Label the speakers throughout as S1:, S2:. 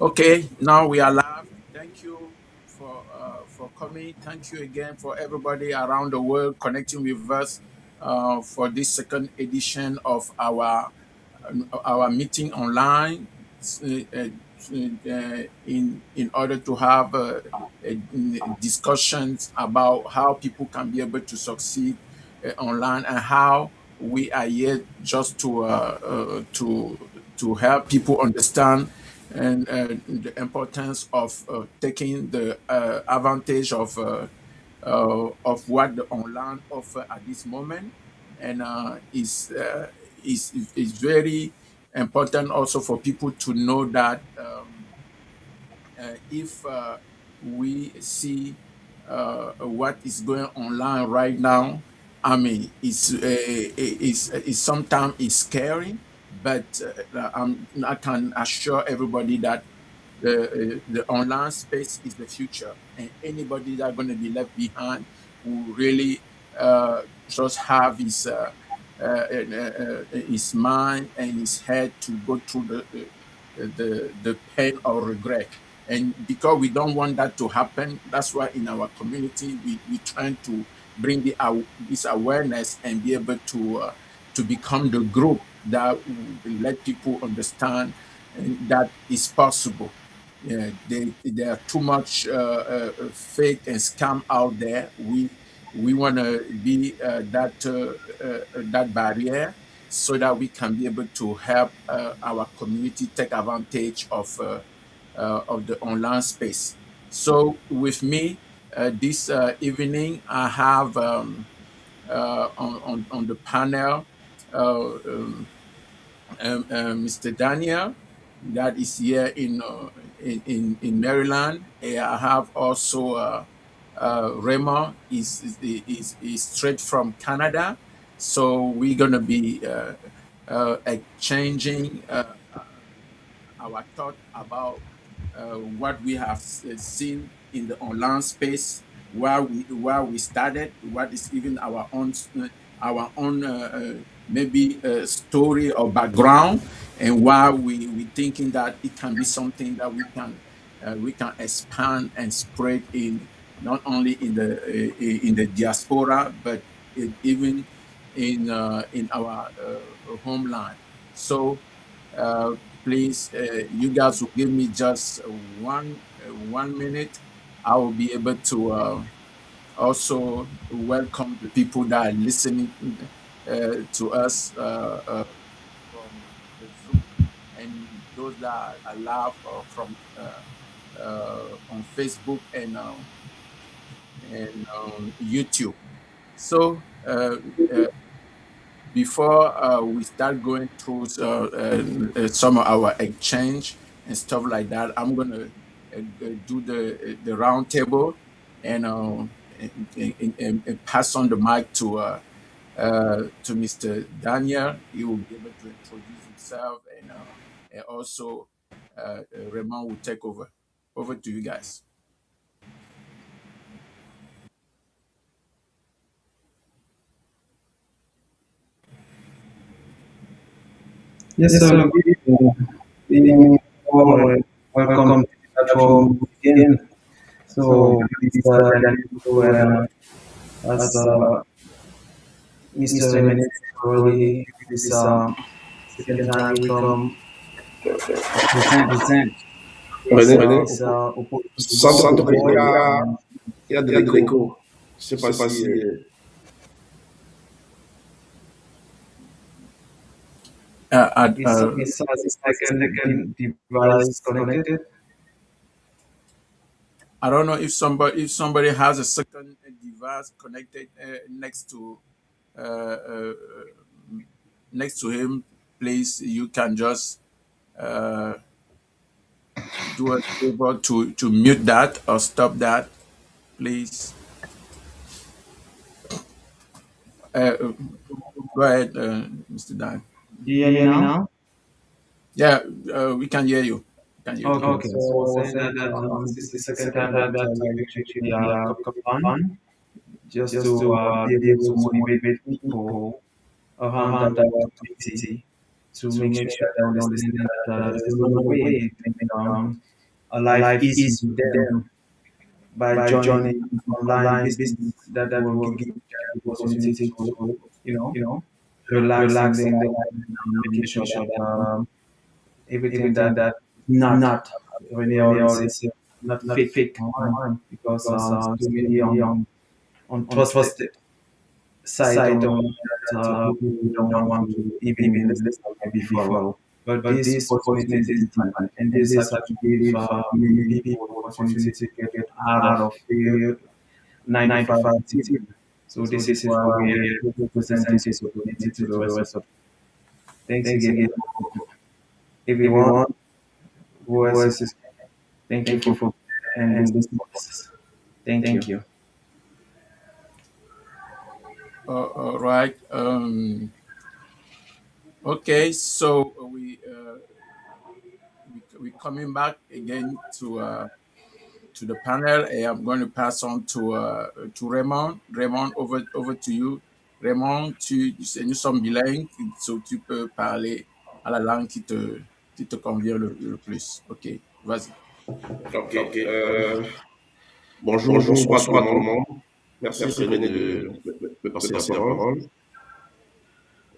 S1: Okay, now we are live. Thank you for coming. Thank you again for everybody around the world connecting with us for this second edition of our meeting online. In order to have discussions about how people can be able to succeed online and how we are here just to help people understand and the importance of taking the advantage of what the online offer at this moment, and is very important also for people to know that if we see what is going online right now, I mean, it's sometimes it's scary, but I can assure everybody that the online space is the future, and anybody that going to be left behind will really just have his mind and his head to go through the pain or regret. And because we don't want that to happen, that's why in our community we trying to bring this awareness and be able to become the group that will let people understand that it's possible. Yeah, there are too much fake and scam out there. We want to be that barrier so that we can be able to help our community take advantage of the online space. So with me this evening, I have on the panel uh, um, Mr. Daniel, that is here in Maryland. I have also Raymond is straight from Canada. So we're gonna be exchanging our thought about what we have seen in the online space, where we started, what is even our own maybe story or background, and why we thinking that it can be something that we can expand and spread in, not only in the diaspora, but even in our homeland. So uh, please, you guys will give me just 1 minute. I will be able to also welcome the people that are listening to us from the Zoom, and those that are live from on Facebook and YouTube. So before we start going through some of our exchange and stuff like that, I'm gonna do the round table and, and pass on the mic to Mr. Daniel. He will be able to introduce himself, and also Raymond will take over. Over to you guys.
S2: Yes, sir. Good evening, all, and welcome to the platform again. So, this is Daniel, and as Mr. Jimenez already, this second time we come present
S3: René,
S2: this
S3: sens
S2: opportunity
S3: ton
S2: to
S3: il y
S2: avoid
S3: a, il y a de l'écho. Je sais pas si.
S1: Uh, uh, uh,
S2: this second device connected.
S1: I don't know if somebody has a second device connected uh, uh, next to him. Please, you can just uh, do a favor to mute that or stop that, please. Uh, Go ahead, Mr. Dan.
S2: Do you hear me now?
S1: Yeah, we can hear you. We can hear you.
S2: Okay, so I was saying that this is the second time that we actually come on just to be able to motivate people around our community to make sure that they understand that there's no way to make life easy to them by joining online business that will give them the opportunity to, you know, relax in their life and making sure that everything that not when they always say not fake online because so many untrusted site online that people don't want to even listen or maybe follow. But this opportunity is different, and this actually give many people opportunity to get out of the 9 to 5 routine. So this is why we are able to present this opportunity to the rest of. Thanks again, everyone who has. Thank you for and this podcast. Thank you.
S1: All right. Okay, so we coming back again to the panel, and I'm going to pass on to Raymond. Raymond, over to you. Raymond, nous sommes bilingues, so tu peux parler à la langue qui te convient le plus. Ok, vas-y.
S3: Ok. Bonjour, bonsoir à tout le monde. Merci René de me passer la parole.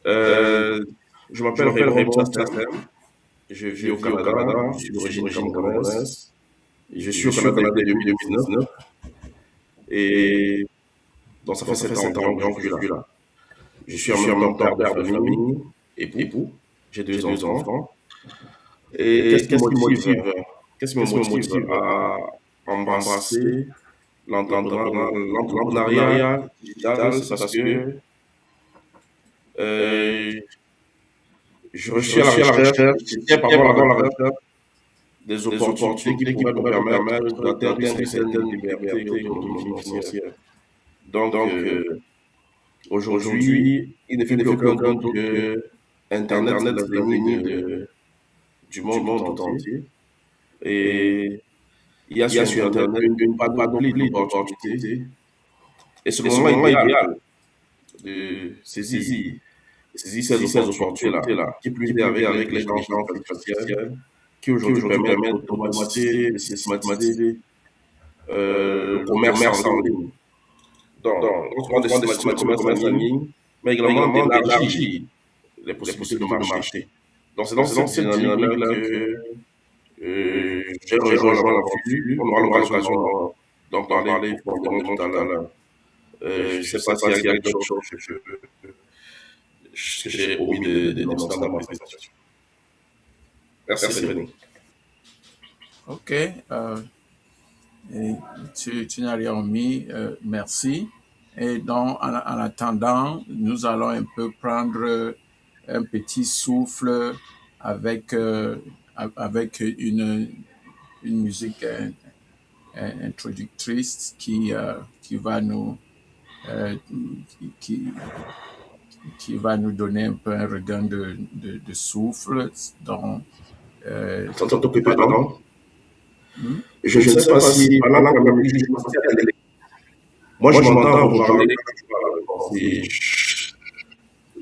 S3: Euh, je m'appelle Raymond Chassem. Je vis au Canada. Je suis d'origine camerounaise. Je suis au Canada depuis 2019. Et donc, ça fait 7 ans environ que je suis là. Je suis en même temps père de famille, époux. J'ai deux enfants. Et qu'est-ce qui me motive à embrasser l'entrepreneuriat digital? C'est parce que euh, je suis à la recherche, je tiens par la recherche des opportunités qui pourraient me permettre d'atteindre une certaine liberté et autonomie financière. Donc, aujourd'hui, il ne fait plus aucun doute que Internet, c'est l'avenir du monde tout entier. Et il y a sur Internet une panoplie d'opportunités. Et c'est le moment idéal de saisir ces opportunités-là, qui plus est avec l'intelligence artificielle, qui aujourd'hui permet d'automatiser, de systématiser le commerce en ligne. Donc, on se de systématiser le commerce en ligne, mais également d'élargir les possibilités de marché. Donc, c'est dans cette dynamique-là que j'ai rejoint l'aventure. On aura l'occasion d'en parler profondément tout à l'heure. Je ne sais pas s'il y a quelque chose que j'ai omis de dénoncer dans ma présentation. Merci, René.
S1: Ok, et tu n'as rien omis, merci. Et donc, en attendant, nous allons un peu prendre un petit souffle avec, avec une musique introductrice qui va nous qui, qui va nous donner un peu un regain de souffle. Donc,
S3: Sans t'occuper, pardon. Je ne sais pas si pendant que la musique est passée à télé, moi je m'entends vous parler.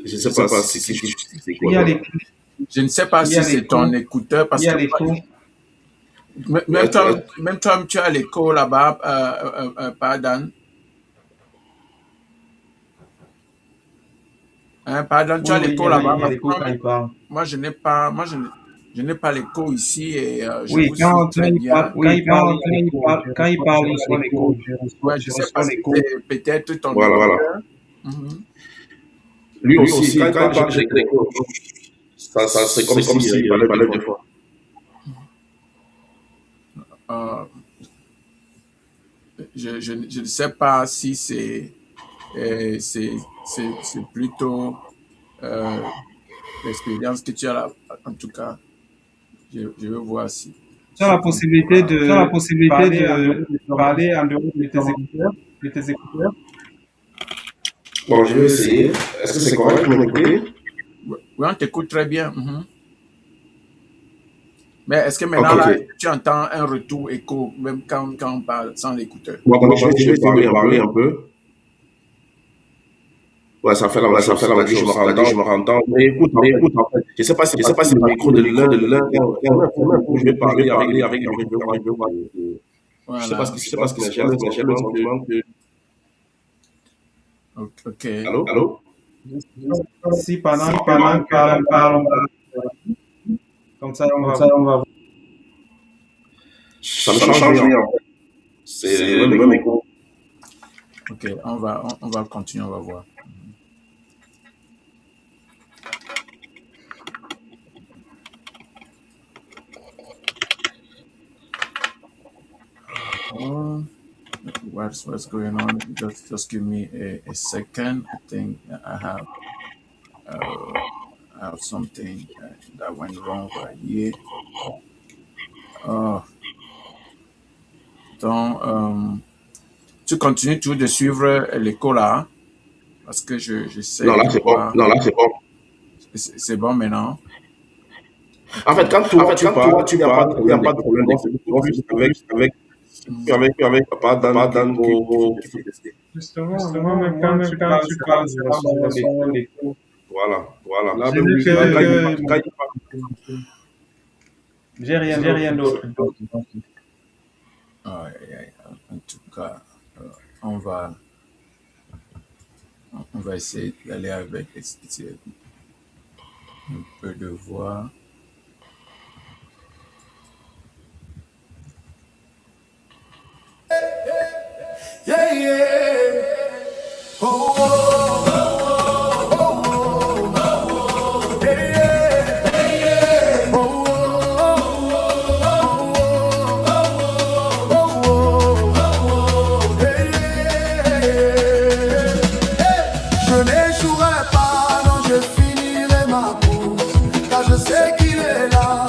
S3: Je ne sais pas si c'est quoi.
S1: Je ne sais pas si c'est ton écouteur parce que même toi, tu as l'écho là-bas, pardon. Pardon, tu as l'écho là-bas. Moi, je n'ai pas, je n'ai pas l'écho ici et je vous suis très bien.
S2: Quand il parle, il reçoit l'écho.
S1: Ouais, je ne sais pas si c'est peut-être ton
S3: Voilà. Lui aussi, quand il parle, j'ai l'écho. Ça, c'est comme s'il parlait deux fois.
S1: Je ne sais pas si c'est plutôt l'expérience que tu as là. En tout cas, je vais voir si.
S2: Tu as la possibilité de parler en dehors de tes écouteurs.
S3: Bon, je vais essayer. Est-ce que c'est correct de m'écouter?
S1: Oui, on t'écoute très bien. Mais est-ce que maintenant, là, tu entends un retour écho, même quand on parle sans l'écouteur?
S3: Bon, attendez, je vais essayer de parler un peu. Ouais, ça fait la même chose. C'est-à-dire, je me rends. Mais écoute, en fait, je sais pas si le micro de l'un, je vais parler avec je sais pas
S1: Voilà.
S3: ce qui se passe, mais j'ai le sentiment que,
S1: Ok.
S3: allô?
S2: Si pendant qu'on parle, comme ça, on va voir.
S3: Ça ne change rien, en fait. C'est le même micro.
S1: Ok, on va continuer, on va voir. Oh, what's going on? Just give me a second. I think uh, I have something that went wrong right here. Oh, donc, tu continues toujours de suivre l'écho là, hein? Parce que j'essaie
S3: Non, là,
S1: de
S3: c'est bon.
S1: voir.
S3: Non, là, c'est bon.
S1: C'est bon maintenant?
S3: En
S1: Ok.
S3: fait, quand il n'y a pas de problème d'écoute. C'est beaucoup plus avec pas Dan qu'il faut tester.
S2: Justement, moi-même, quand tu parles, je reçois l'écho.
S3: Voilà. Là,
S2: J'ai
S3: même
S2: vu
S3: lui, quand il parle,
S2: j'ai rien d'autre.
S1: Aïe, aïe. En tout cas, euh, on va, on va essayer d'aller avec un peu de voix.
S4: Yeah, yeah. Oh, oh, oh, oh, oh, oh, yeah, yeah. Oh, oh, oh, oh, yeah. Je n'échouerai pas, non, je finirai ma course, car je sais qu'il est là,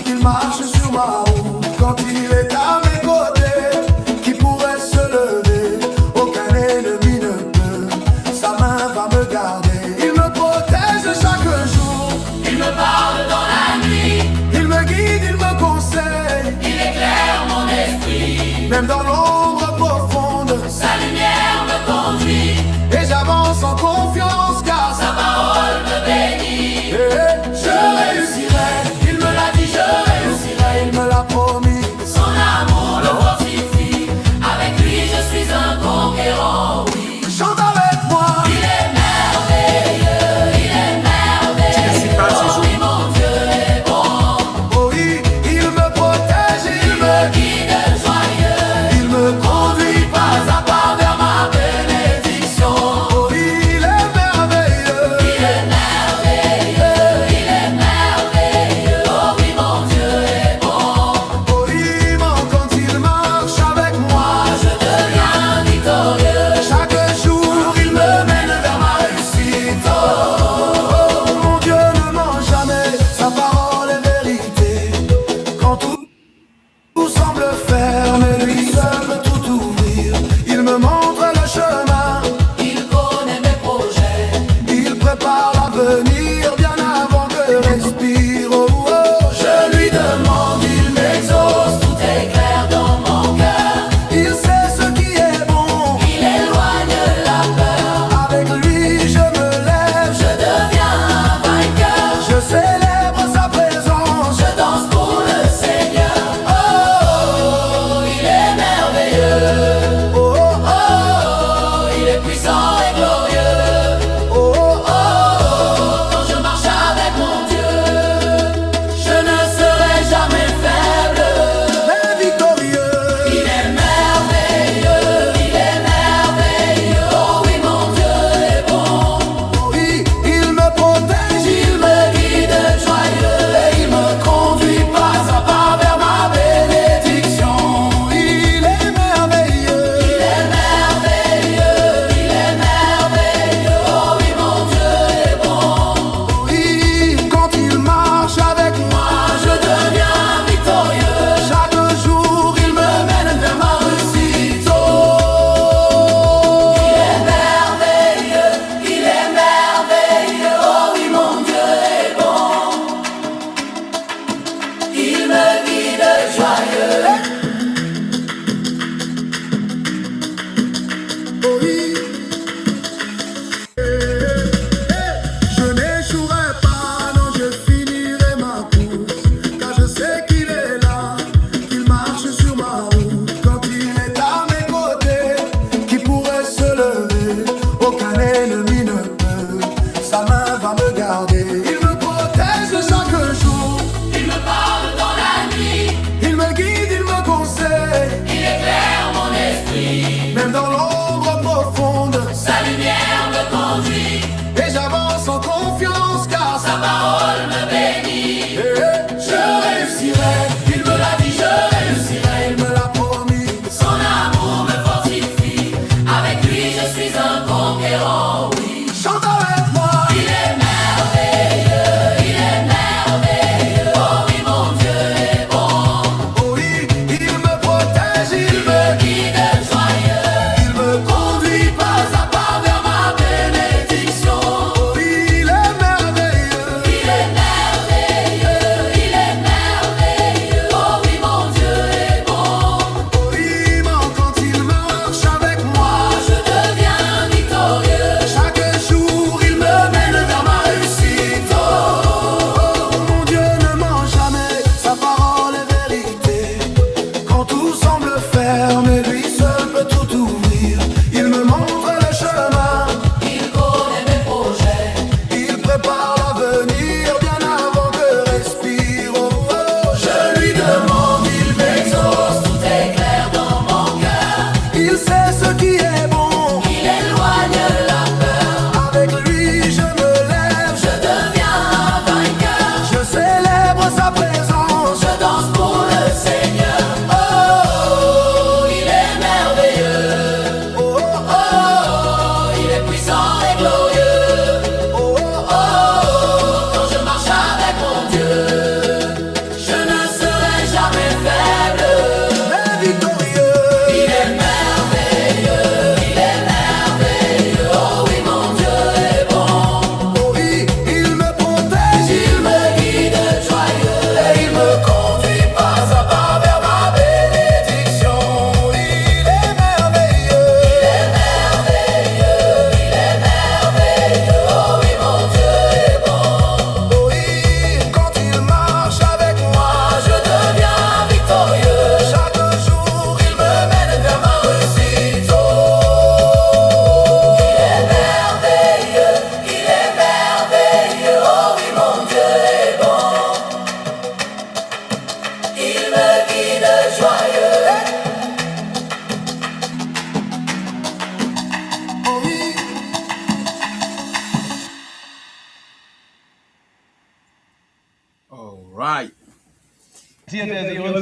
S4: qu'il marche sur ma route. Quand il est à mes côtés, qui pourrait se lever, aucun ennemi ne peut, sa main va me garder. Il me protège chaque jour, il me parle dans la nuit, il me guide, il me conseille, il éclaire mon esprit, même dans l'ombre profonde, sa lumière me conduit, et j'avance en confiance car sa parole me bénit. Je réussirai, il me l'a dit, je réussirai, il me l'a promis. Son amour me fortifie, avec lui je suis un conquérant, oui. Chante avec moi. Il est merveilleux, il est merveilleux. Oh oui, mon Dieu est bon. Oh oui, il me protège, il me guide joyeux, il me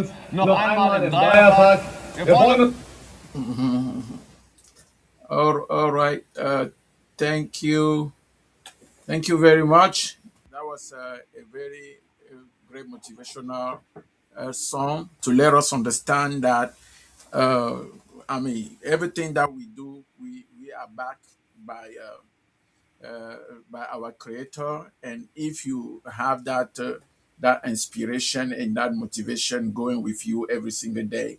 S4: uns noch einmal im Dreierpack. Wir freuen uns.
S1: All right. Thank you. Thank you very much. That was a very great motivational song to let us understand that, uh, everything that we do, we are backed by our Creator. And if you have that inspiration and that motivation going with you every single day,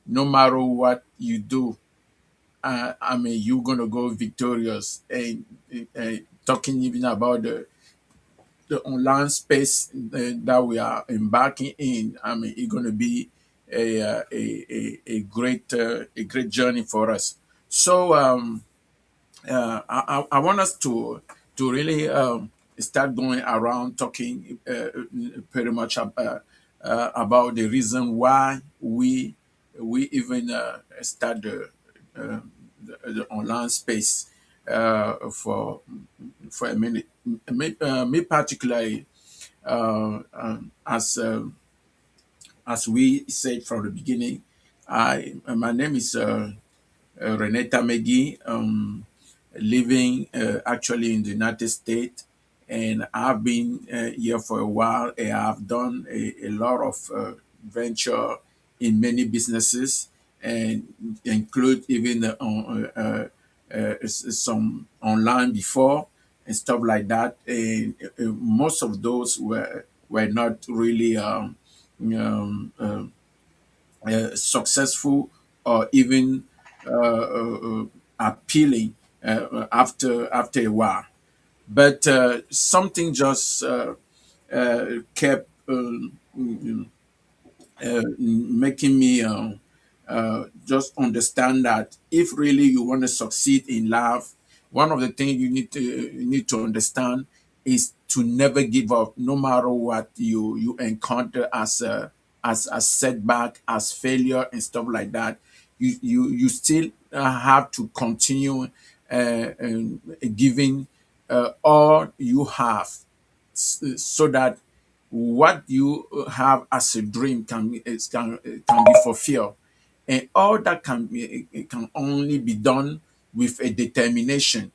S1: no matter what you do, you're gonna go victorious. And talking even about the online space that we are embarking in, it's gonna be a great journey for us. So I want us to really start going around talking pretty much about the reason why we even start the online space for a minute. Me particularly, as we said from the beginning, I my name is Renata McGee, living actually in the United States, and I've been here for a while. And I've done a lot of venture in many businesses, and include even some online before and stuff like that. And most of those were not really um, uh, successful or even appealing after a while. But something just kept making me just understand that if really you want to succeed in life, one of the things you need to understand is to never give up, no matter what you encounter as a setback, as failure, and stuff like that. You still have to continue giving all you have, so that what you have as a dream can be fulfilled, and all that it can only be done with a determination,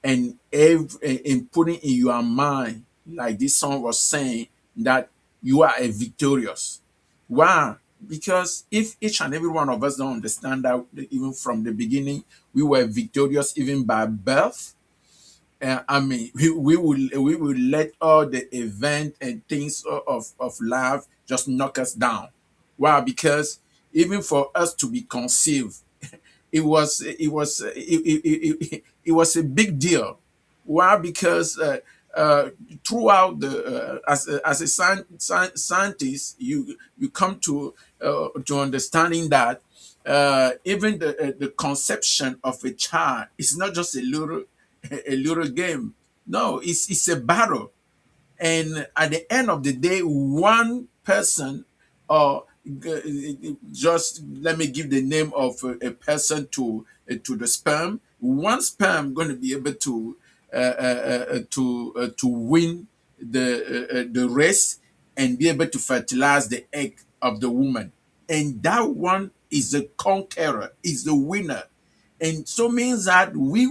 S1: and in putting in your mind, like this song was saying, that you are a victorious. Why? Because if each and every one of us don't understand that even from the beginning we were victorious even by birth, we will let all the event and things of life just knock us down. Why? Because even for us to be conceived, it was a big deal. Why? Because throughout as a scientist, you come to understanding that even the conception of a child is not just a little game. No, it's a battle. And at the end of the day, one person, or just let me give the name of a person to the sperm. One sperm going to be able to win the race and be able to fertilize the egg of the woman, and that one is the conqueror, is the winner. And so means that we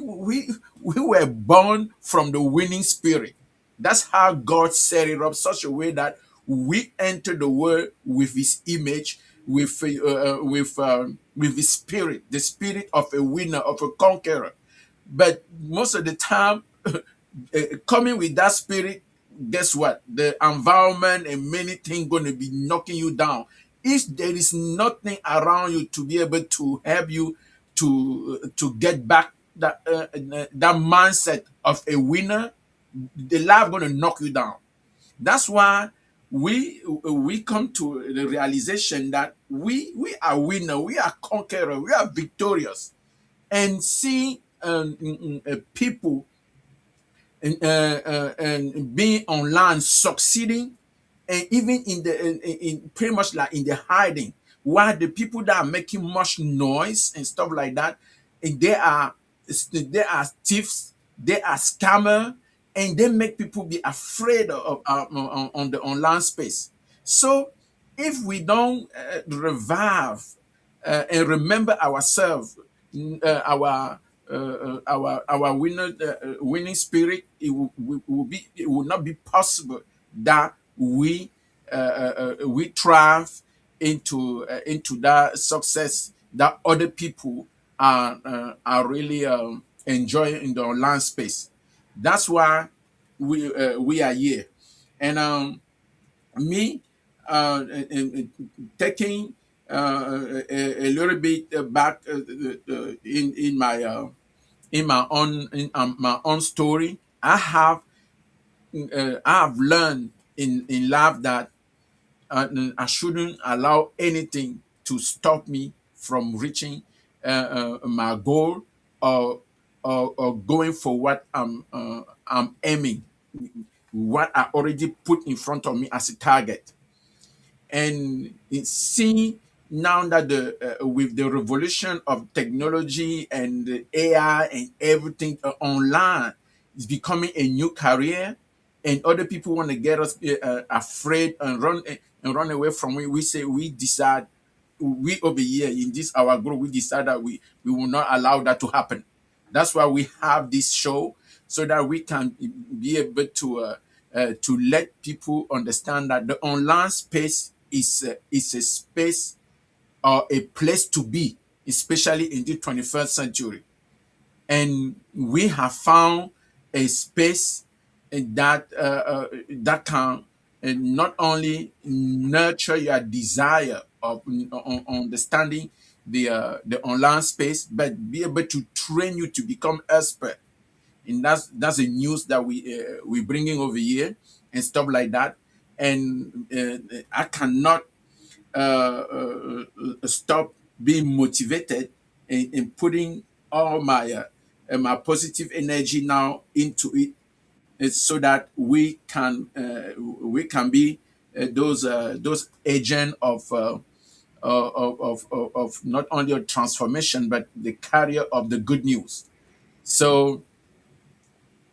S1: were born from the winning spirit. That's how God set it up such a way that we enter the world with His image, with His spirit, the spirit of a winner, of a conqueror. But most of the time, coming with that spirit, guess what? The environment and many things going to be knocking you down. If there is nothing around you to be able to help you to get back that mindset of a winner, the life going to knock you down. That's why we come to the realization that we are winner, we are conqueror, we are victorious, and see people and being online succeeding, and even in pretty much like in the hiding, while the people that are making much noise and stuff like that, and they are thieves, they are scammer, and they make people be afraid of on the online space. So if we don't revive and remember ourselves, our winning spirit, it will not be possible that we thrive into that success that other people are really enjoying in the online space. That's why we are here. And me taking a little bit back in my own story. I have learned in life that I shouldn't allow anything to stop me from reaching my goal, or, or going for what I'm aiming, what I already put in front of me as a target. And seeing now that the with the revolution of technology and the AI and everything online is becoming a new career, and other people want to get us afraid and run away from it. We say we decide, we over here in this our group, we decide that we will not allow that to happen. That's why we have this show, so that we can be able to let people understand that the online space is a space or a place to be, especially in the 21st century. And we have found a space that can not only nurture your desire of understanding the online space, but be able to train you to become expert. And that's the news that we bringing over here and stuff like that. And I cannot stop being motivated and putting all my positive energy now into it, so that we can be those agent of not only a transformation but the carrier of the good news. So,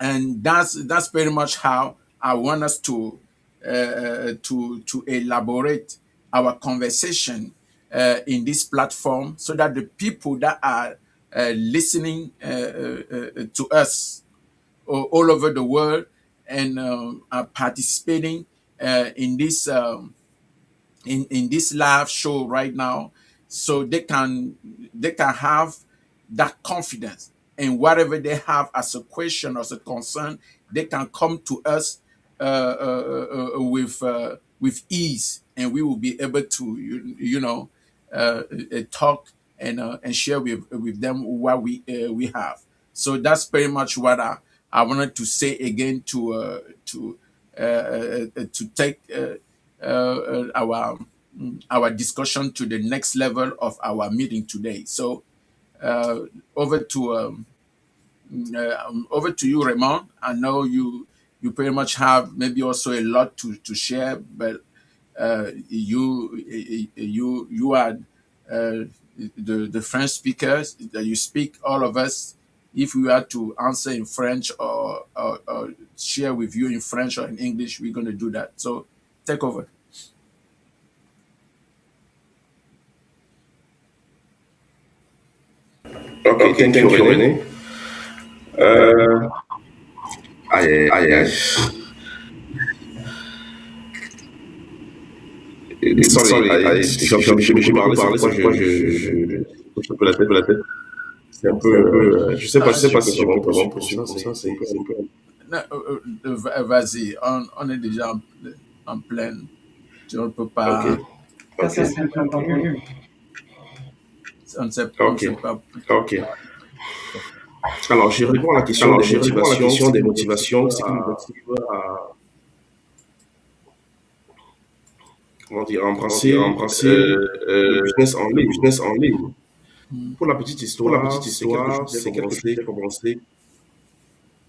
S1: and that's pretty much how I want us to elaborate our conversation in this platform, so that the people that are listening to us all over the world and are participating in this live show right now, so they can have that confidence, and whatever they have as a question or as a concern, they can come to us with ease, and we will be able to talk and share with them what we have. So that's pretty much what I wanted to say again, to take our discussion to the next level of our meeting today. So uh, over to over to you, Raymond. I know you pretty much have maybe also a lot to share, but you are the French speakers that you speak. All of us, if we are to answer in French, or share with you in French or in English, we're going to do that. So take over.
S3: Okay, thank you, René. Euh, aïe, aïe, aïe. Sorry, j'ai beaucoup parlé, c'est pourquoi je touche un peu la tête. C'est un peu, je sais pas si je peux vraiment poursuivre comme ça, c'est un peu.
S1: Non, vas-y, on est déjà en pleine. Tu ne peux
S3: Ok,
S1: pas.
S3: ok,
S1: On ne
S3: ok,
S1: sait pas.
S3: ok. Alors, je réponds à la question des motivations, ce qui me motive à, embrasser le business en ligne.
S1: Mm.
S3: Pour la petite histoire, c'est quelque chose que j'ai commencé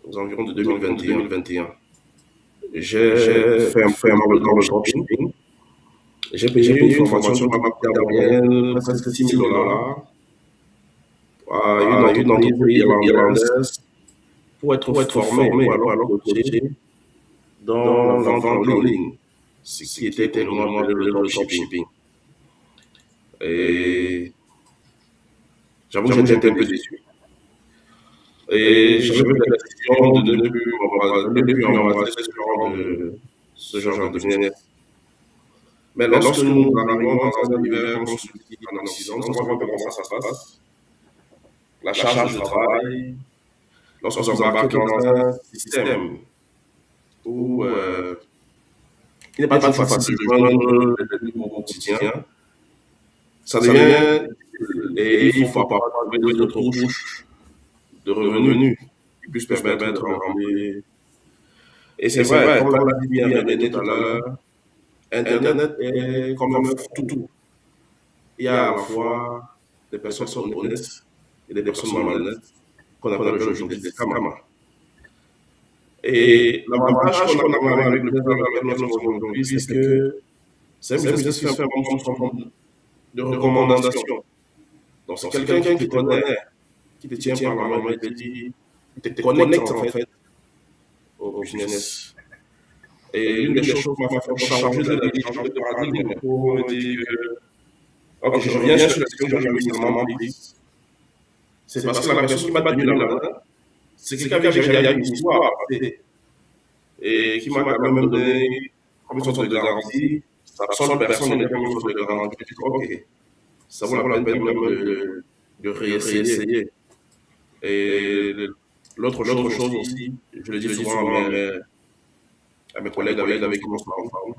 S3: aux environs de 2021. J'ai fait un peu dans le dropshipping. J'ai payé une formation de matériel, presque $6 000, à une entreprise irlandaise pour être formé ou alors coaché dans la vente en ligne. ce qui était communément appelé le dropshipping. Et j'avoue que j'étais un peu déçu. Et j'avais pris la décision de ne plus embrasser ce genre de business. Mais lorsque nous arrivons dans un univers comme celui-ci en Occident, nous savons un peu comment ça se passe. La charge de travail, lorsque vous embarquez dans un système où il n'est pas toujours facile de joindre les deux au quotidien, ça devient et il faut pouvoir trouver d'autres couches de revenus qui puissent permettre de remplir. Et c'est vrai, comme l'a dit bien René tout à l'heure, Internet est comme un fourre-tout. Il y a à la fois des personnes honnêtes et des personnes malhonnêtes qu'on appelle aujourd'hui des scammers. Et l'avantage qu'on a quand même avec le business dans lequel nous sommes aujourd'hui, c'est que c'est un business qui se fait comme sous forme de recommandation. Donc, c'est quelqu'un qui te connaît, qui te tient par la main, qui te dit, qui te connecte en fait au business. Et l'une des choses qui m'a fait changer de la vie, changer de paradigme pour me dire que, ok, je reviens sur la question que j'avais initialement prise. C'est parce que la personne qui m'a tenu la main, c'est quelqu'un avec qui j'avais une histoire et qui m'a quand même donné comme une sorte de garantie. Ça seule personne n'est comme une sorte de garantie. Je dis, ok, ça vaut la peine quand même de réessayer. Et l'autre chose aussi, je le dis souvent à mes collègues avec qui on se parle,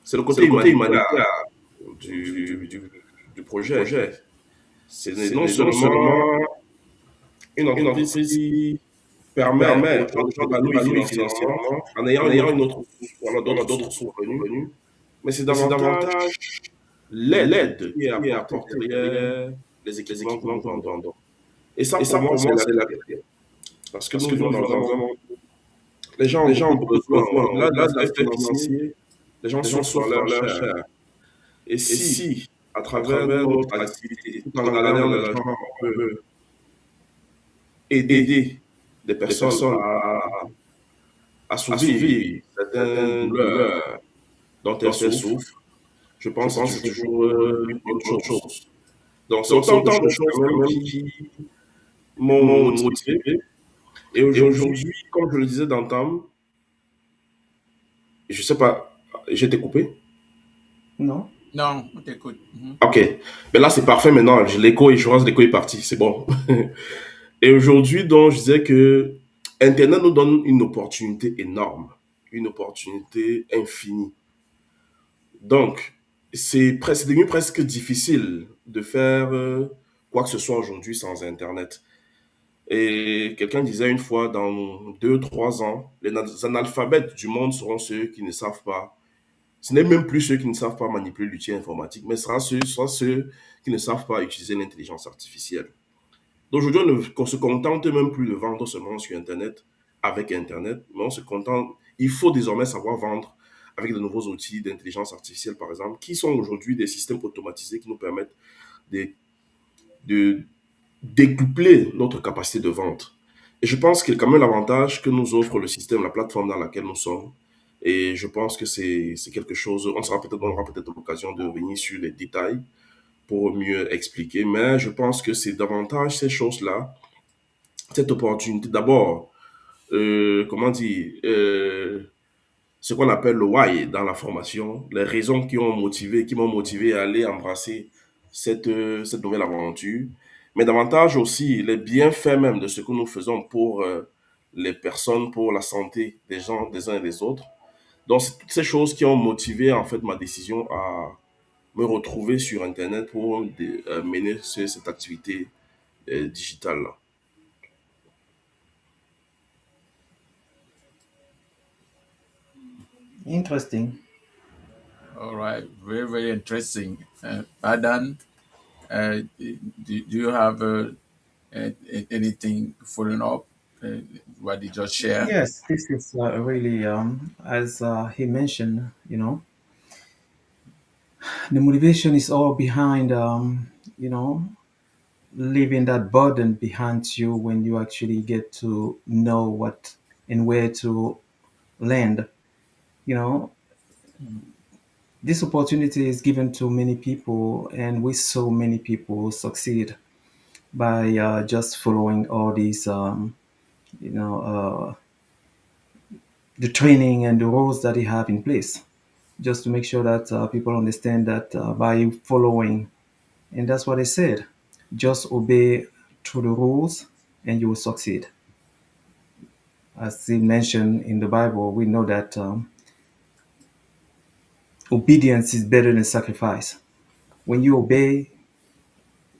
S3: c'est le côté humanitaire du projet. C'est non seulement une entreprise qui permet aux gens d'épanouir financièrement en ayant une autre source, voilà, d'autres sources de revenus, mais c'est davantage l'aide qui est apportée derrière les équipements que nous vendons. Et ça, pour moi, c'est la clé. Parce que nous vivons dans un monde, les gens ont besoin, au-delà de l'aspect financier, les gens sont sur leur chair. Et si, à travers notre activité, tout en gagnant de l'argent, on peut aider des personnes à assouvir certaines douleurs dont elles souffrent, je pense que c'est toujours une bonne chose. Donc, c'est autant de choses quand même qui m'ont motivé. Et aujourd'hui, comme je le disais d'antan, je ne sais pas, j'ai été coupé.
S2: Non?
S1: Non, on t'écoute. Mhm.
S3: Ok, mais là c'est parfait maintenant. J'ai l'écho et je pense que l'écho est parti, c'est bon. Et aujourd'hui, donc, je disais que Internet nous donne une opportunité énorme, une opportunité infinie. Donc, c'est devenu presque difficile de faire quoi que ce soit aujourd'hui sans Internet. Et quelqu'un disait une fois, dans 2, 3 ans, les analphabètes du monde seront ceux qui ne savent pas. Ce n'est même plus ceux qui ne savent pas manipuler l'outil informatique, mais ce sera ceux qui ne savent pas utiliser l'intelligence artificielle. Donc aujourd'hui, on ne se contente même plus de vendre seulement sur Internet, avec Internet, mais on se contente. Il faut désormais savoir vendre avec de nouveaux outils d'intelligence artificielle, par exemple, qui sont aujourd'hui des systèmes automatisés qui nous permettent de, de décupler notre capacité de vente. Et je pense qu'il y a quand même l'avantage que nous offre le système, la plateforme dans laquelle nous sommes. Et je pense que c'est quelque chose, on aura peut-être l'occasion de revenir sur les détails pour mieux expliquer, mais je pense que c'est davantage ces choses-là, cette opportunité. D'abord, comment dire, ce qu'on appelle le why dans la formation, les raisons qui m'ont motivé à aller embrasser cette nouvelle aventure, mais davantage aussi les bienfaits même de ce que nous faisons pour les personnes, pour la santé des gens, des uns et des autres. Donc, c'est toutes ces choses qui ont motivé en fait ma décision à me retrouver sur Internet pour mener cette activité digitale-là.
S2: Interesting.
S1: All right, very, very interesting. Adan, do you have anything following up what you just share?
S2: Yes, this is really, as he mentioned, the motivation is all behind, you know, leaving that burden behind you when you actually get to know what and where to land. You know, This opportunity is given to many people, and we saw many people succeed by just following all these, you know, the training and the rules that they have in place, just to make sure that people understand that by following, and that's what they said, just obey through the rules, and you will succeed. As they mentioned in the Bible, we know that obedience is better than sacrifice. When you obey,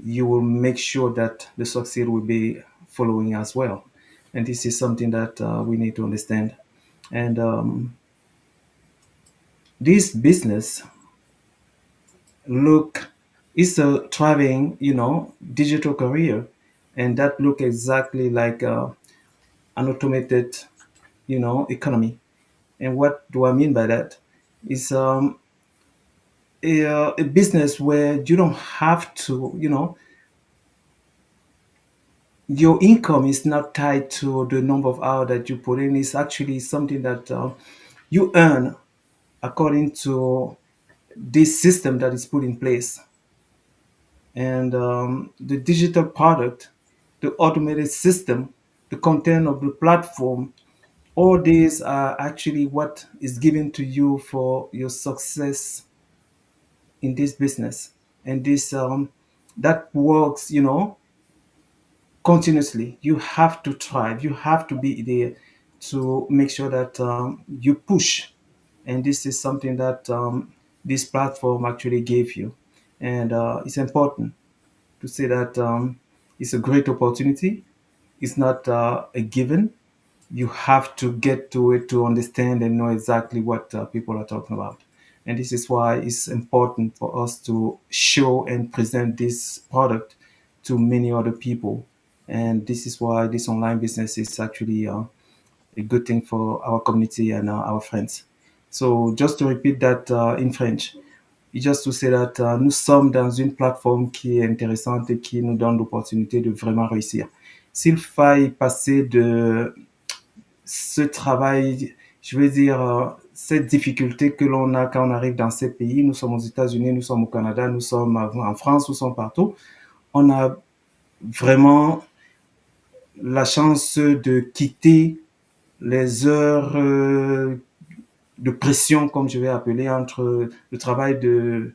S2: you will make sure that the succeed will be following as well. And this is something that we need to understand. And this business look is a thriving, digital career, and that look exactly like an automated, economy. And what do I mean by that? It's a business where you don't have to, your income is not tied to the number of hours that you put in. It's actually something that you earn according to this system that is put in place. And the digital product, the automated system, the content of the platform, all these are actually what is given to you for your success in this business. And this that works, continuously. You have to thrive. You have to be there to make sure that you push. And this is something that this platform actually gave you. And it's important to say that it's a great opportunity. It's not a given. You have to get to it to understand and know exactly what people are talking about. And this is why it's important for us to show and present this product to many other people. And this is why this online business is actually a good thing for our community and our friends. So, just to repeat that in French, just to say that nous sommes dans une plateforme qui est intéressante et qui nous donne l'opportunité de vraiment réussir. S'il faille passer de ce travail, je veux dire, cette difficulté que l'on a quand on arrive dans ces pays, nous sommes aux États-Unis, nous sommes au Canada, nous sommes en France, nous sommes partout, on a vraiment la chance de quitter les heures de pression, comme je vais appeler, entre le travail de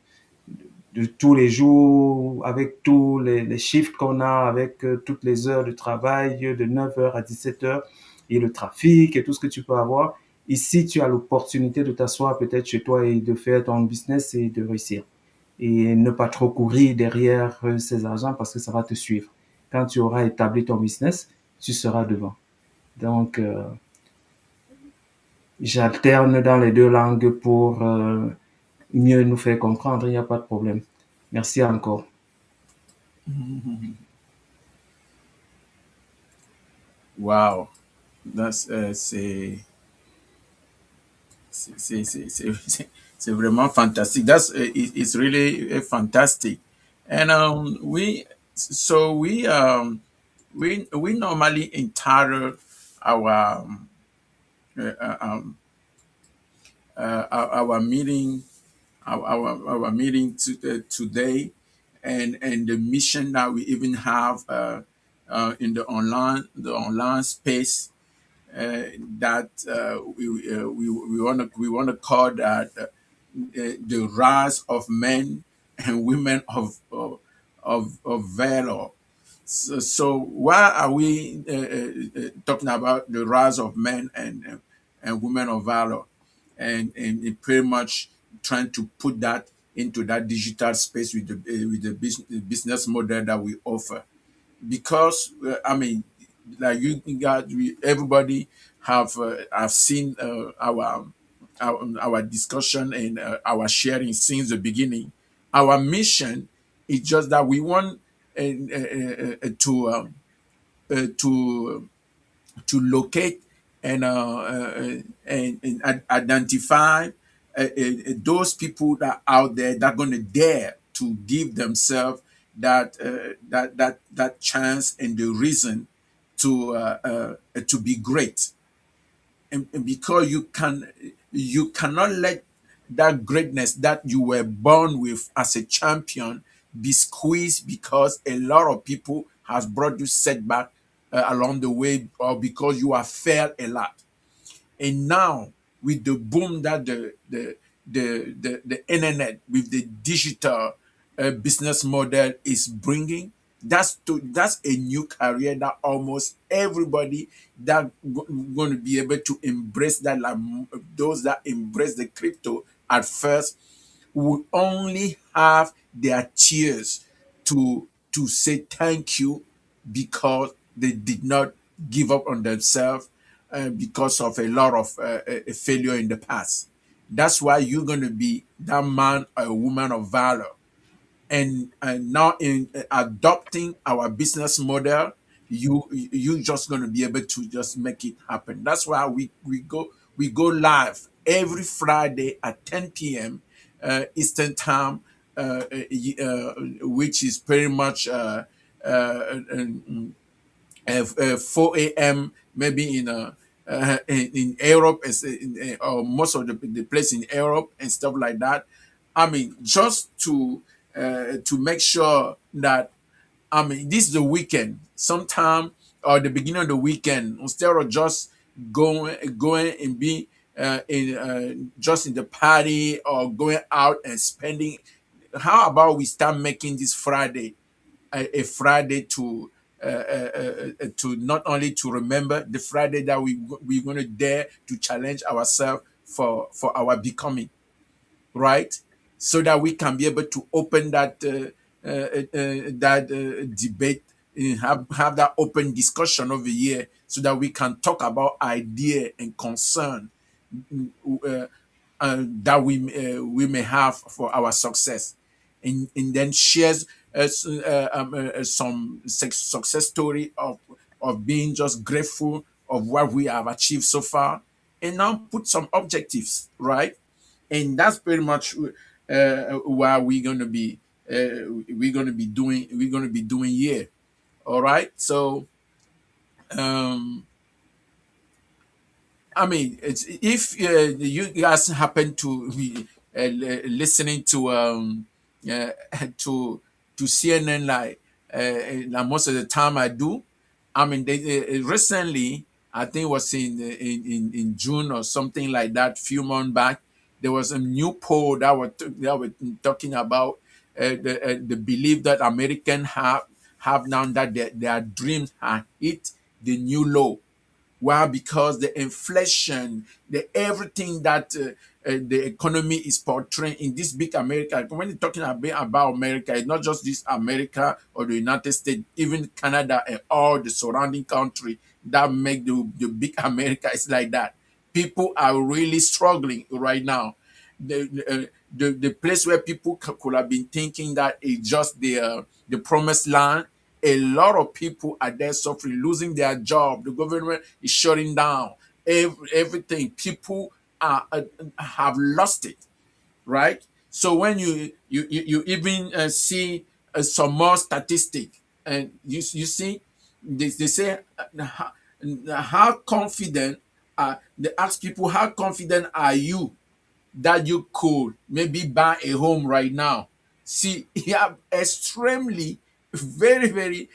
S2: tous les jours, avec tous les chiffres qu'on a, avec toutes les heures de travail, de 9 heures à 17 heures, et le trafic et tout ce que tu peux avoir. Ici, tu as l'opportunité de t'asseoir peut-être chez toi et de faire ton business et de réussir. Et ne pas trop courir derrière ces argents parce que ça va te suivre. Quand tu auras établi ton business, tu seras devant. Donc, j'alterne dans les deux langues pour mieux nous faire comprendre. Il n'y a pas de problème. Merci encore.
S1: Wow, that's c'est vraiment fantastique. It's really fantastic, and we normally entitle our our meeting our meeting today, and the mission that we even have in the online space, that we want to call that the rise of men and women of valor. So why are we talking about the rise of men and women of valor, and pretty much trying to put that into that digital space with the business model that we offer? Because I mean, like you got everybody have seen our discussion and our sharing since the beginning. Our mission is just that we want to locate and identify those people that are out there that are going to dare to give themselves that chance and the reason to be great. And because you cannot let that greatness that you were born with as a champion be squeezed because a lot of people has brought you setback along the way, or because you have failed a lot. And now, with the boom that the internet, with the digital business model is bringing, that's a new career that almost everybody that going to be able to embrace that, like those that embrace the crypto at first will only have their tears to say thank you, because they did not give up on themselves because of a lot of a failure in the past. That's why you're going to be that man or woman of valor. And now, in adopting our business model, you just going to be able to just make it happen. That's why we go live every Friday at 10 p.m. Eastern time, which is pretty much 4 a.m. maybe in Europe, or most of the place in Europe and stuff like that. I mean, just to make sure that, I mean, this is the weekend, sometime, or the beginning of the weekend, instead of just going and be in just in the party, or going out and spending. How about we start making this Friday a Friday to not only to remember the Friday that we're going to dare to challenge ourselves for our becoming, right? So that we can be able to open that debate, have that open discussion over here, so that we can talk about idea and concern uh, that we may have for our success, and then shares some success story of being just grateful of what we have achieved so far, and now put some objectives, right? And that's pretty much what we're gonna be doing here. All right. So um I mean, if you guys happen to be listening uh, to CNN, like most of the time I do. I mean, recently, I think it was in June or something like that, few months back, there was a new poll that were talking about the belief that Americans have now, that their dreams have hit the new low. Why? Because the inflation, the everything that the economy is portraying in this big America. When you're talking about America, it's not just this America or the United States, even Canada and all the surrounding country that make the big America. It's like that. People are really struggling right now. The place where people could have been thinking that it's just the promised land, a lot of people are there suffering, losing their job. The government is shutting down everything. People have lost it, right? So when you even see some more statistic, and you see they say how confident, they ask people, how confident are you that you could maybe buy a home right now? See, you have extremely, very, very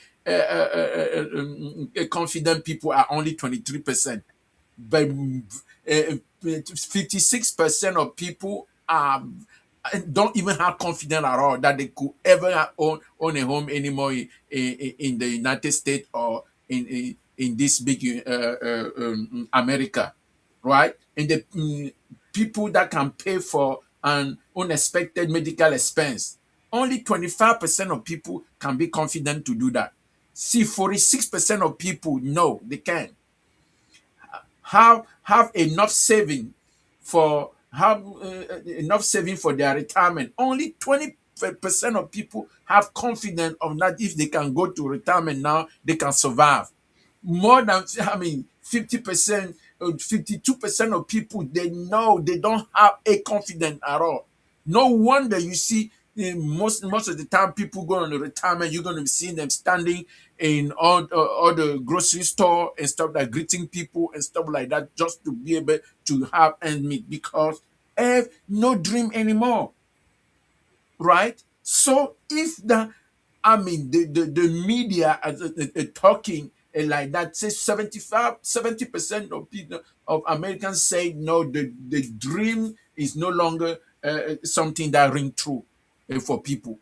S1: confident people are only 23%, but 56% of people don't even have confidence at all that they could ever own a home anymore in the United States, or in this big America, right? And the people that can pay for an unexpected medical expense, only 25% of people can be confident to do that. See, 46% of people know they can have enough saving for have enough saving for their retirement. Only 20% of people have confidence of that, if they can go to retirement now, they can survive. More than, I mean, 50%, 52% of people, they know they don't have a confidence at all. No wonder you see, most of the time people go on the retirement, you're going to be seeing them standing in all the grocery store and stuff, like greeting people and stuff like that, just to be able to have and meet, because have no dream anymore, right? So if the media talking like that, say 75, 70% of people of Americans say no, the dream is no longer something that ring true for people.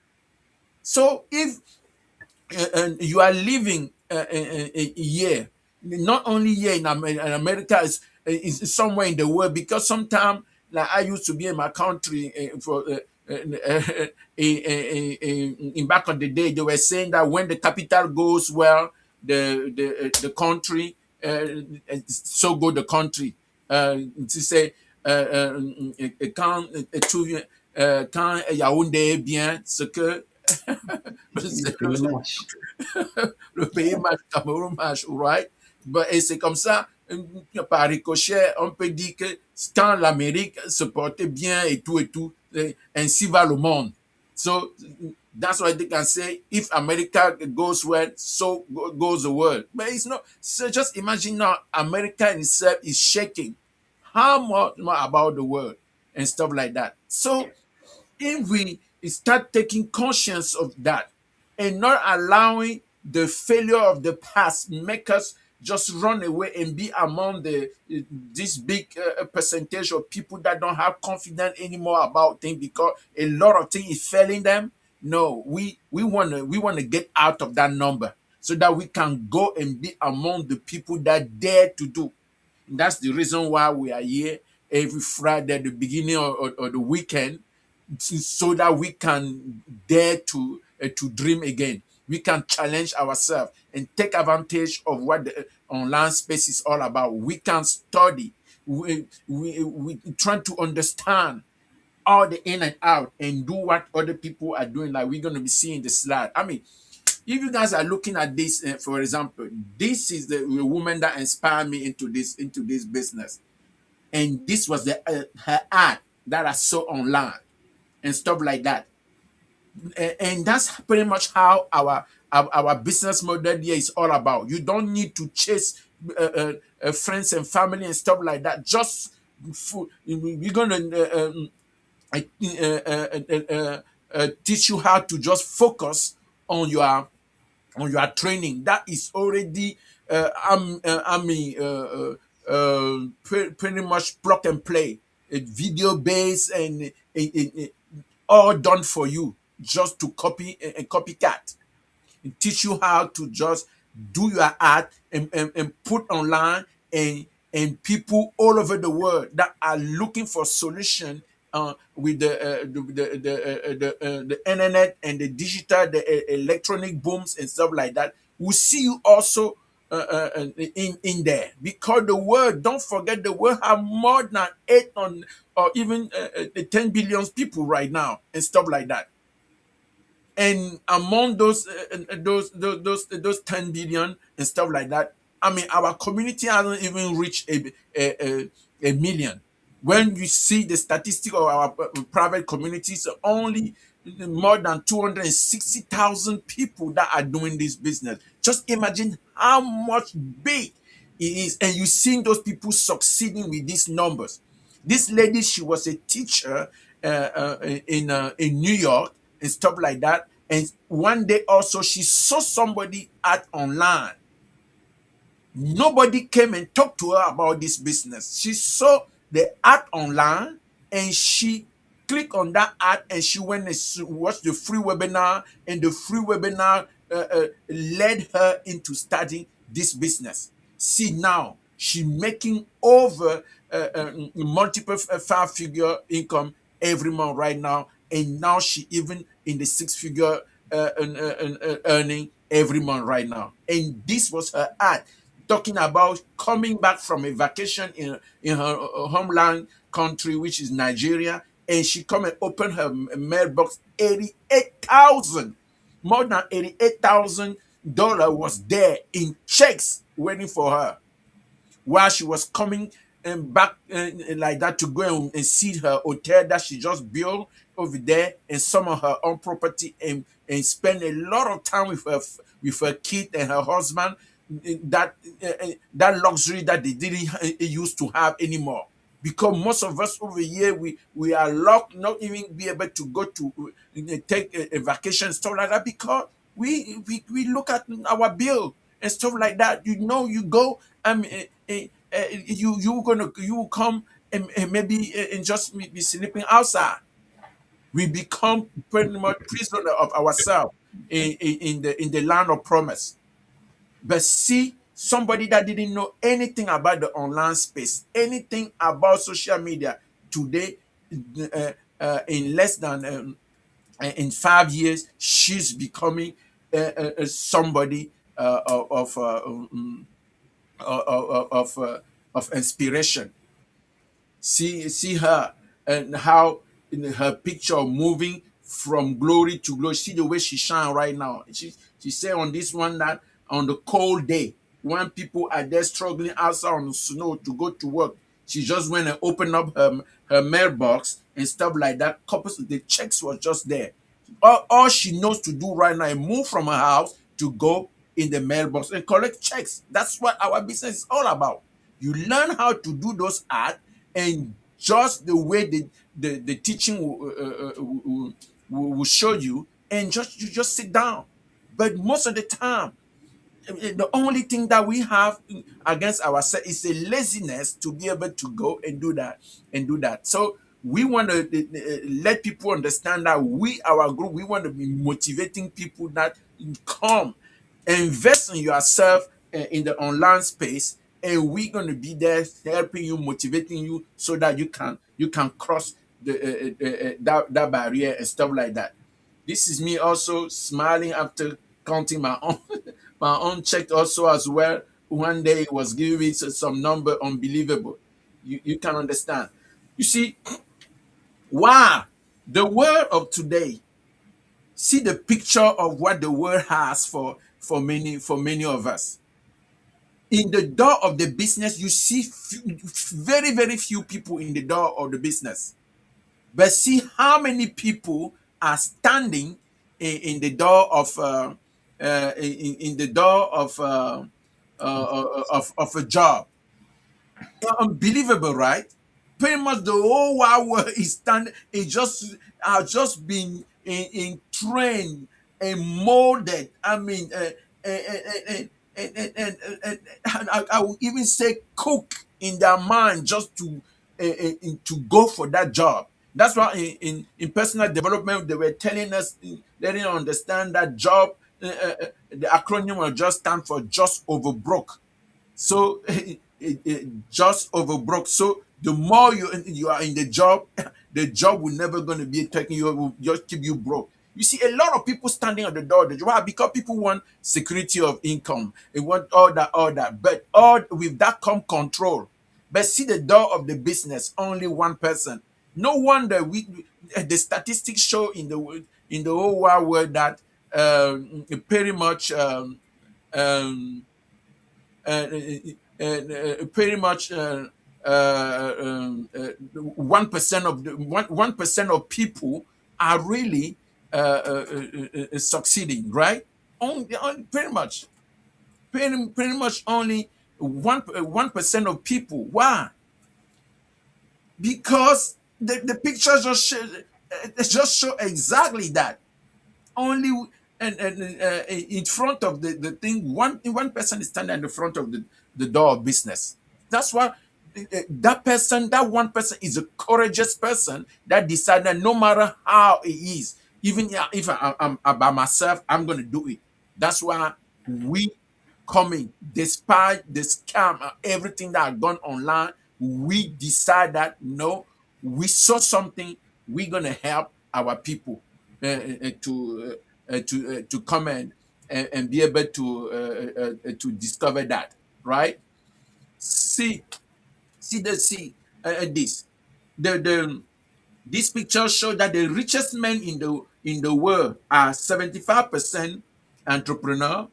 S1: So if and you are living a year, not only here in America, is somewhere in the world, because sometimes, like I used to be in my country in back of the day, they were saying that when the capital goes well, the country, so go the country. To say, quand tout quand Yaoundé est bien, ce que
S2: Le pays marche.
S1: le pays marche, Cameroun marche, right? Et c'est comme ça, par ricochet, on peut dire que quand l'Amérique se portait bien et tout, ainsi va le monde. So that's why they can say, if America goes well, so goes the world. But it's not. So just imagine now, America itself is shaking. How much more about the world and stuff like that? So if we start taking conscience of that and not allowing the failure of the past make us just run away and be among this big percentage of people that don't have confidence anymore about things because a lot of things is failing them. No, we want to get out of that number so that we can go and be among the people that dare to do. That's the reason why we are here every Friday at the beginning of the weekend, so that we can dare to dream again. We can challenge ourselves and take advantage of what the online space is all about. We can study. We try to understand all the in and out and do what other people are doing, like we're going to be seeing the slide. I mean, if you guys are looking at this, for example, this is the woman that inspired me into this business, and this was her ad that I saw online and stuff like that. And that's pretty much how our business model here is all about. You don't need to chase friends and family and stuff like that. Just we're gonna uh, teach you how to just focus on your training. That is already pretty much plug and play, video based, and all done for you, just to copy and copycat. It teach you how to just do your art and put online, and people all over the world that are looking for solution with the internet and the digital, the electronic booms and stuff like that, will see you also in there, because the world, don't forget, the world have more than 8 on or even 10 billion people right now and stuff like that. And among those 10 billion and stuff like that, I mean, our community hasn't even reached a million. When you see the statistic of our private communities, only more than 260,000 people that are doing this business. Just imagine how much big it is, and you seeing those people succeeding with these numbers. This lady, she was a teacher in New York and stuff like that. And one day also, she saw somebody at online. Nobody came and talked to her about this business. She saw the ad online, and she clicked on that ad, and she went and watched the free webinar, and the free webinar led her into starting this business. See, now she making over multiple five-figure income every month right now, and now she even in the six-figure earning every month right now. And this was her ad, talking about coming back from a vacation in her homeland country, which is Nigeria, and she come and open her mailbox. 88,000, more than $88,000 was there in checks waiting for her, while she was coming and back like that to go and see her hotel that she just built over there, and some of her own property, and spend a lot of time with her kid and her husband, that that luxury that they didn't used to have anymore. because most of us over here we are locked, not even be able to go to take a vacation, stuff like that, because we look at our bill and stuff like that. You go, you will come and maybe and just be sleeping outside. We become pretty much prisoner of ourselves in the land of promise. But see, somebody that didn't know anything about the online space, anything about social media today, in less than in 5 years, she's becoming somebody of inspiration. See her and how in her picture moving from glory to glory. See the way she shine right now. She said on this one that on the cold day when people are there struggling outside on the snow to go to work, she just went and opened up her mailbox and stuff like that. Couples, the checks was just there. All she knows to do right now is move from her house to go in the mailbox and collect checks. That's what our business is all about. You learn how to do those ads, and just the way the teaching will show you, and you just sit down. But most of the time, the only thing that we have against ourselves is a laziness to be able to go and do that. So we want to let people understand that our group, we want to be motivating people that come invest in yourself in the online space, and we're going to be there helping you, motivating you, so that you can cross that barrier and stuff like that. This is me also smiling after counting my own my own check also as well. One day it was giving me some number unbelievable. You can understand. You see, wow, the world of today. See the picture of what the world has for many of us. In the door of the business, you see very very few people in the door of the business. But see how many people are standing in the door of in the door of a job. Unbelievable, right? Pretty much the whole wide world is standing. It just are just been in trained and molded. I mean, and I will even say cook in their mind just to go for that job. That's why in personal development they were telling us, letting us understand that job. The acronym will just stand for just over broke. So just over broke. So the more you are in the job, the job will never going to be taking you, will just keep you broke. You see a lot of people standing at the door of the job. Why? Because people want security of income. They want all that. But all with that come control. But see the door of the business, only one person. No wonder the statistics show in the whole wide world that pretty much um, pretty much 1% of the 1% of people are really succeeding, right? Only pretty much only 1% of people. Why? Because the picture just show exactly that. Only and in front of the thing, one person is standing in the front of the door of business. That's why that one person is a courageous person that decided no matter how it is, even if I'm by myself, I'm going to do it. That's why we coming despite the scam and everything that gone online. We decide that no, we saw something, we're going to help our people to come and be able to discover that, right? See, this the this picture show that the richest men in the world are 75% entrepreneur,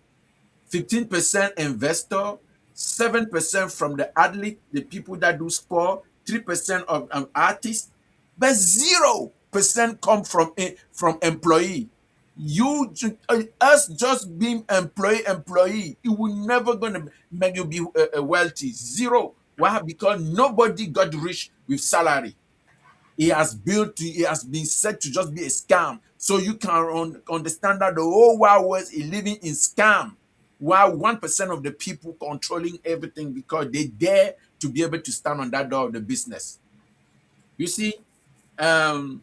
S1: 15% investor, 7% from the athlete, the people that do sport, 3% of artists, but 0% come from employee. Us just being employee, it will never gonna make you be wealthy. Zero. Why? Because nobody got rich with salary. It has been said to just be a scam. So you can understand that the whole world was living in scam, while 1% of the people controlling everything because they dare to be able to stand on that door of the business. You see, um,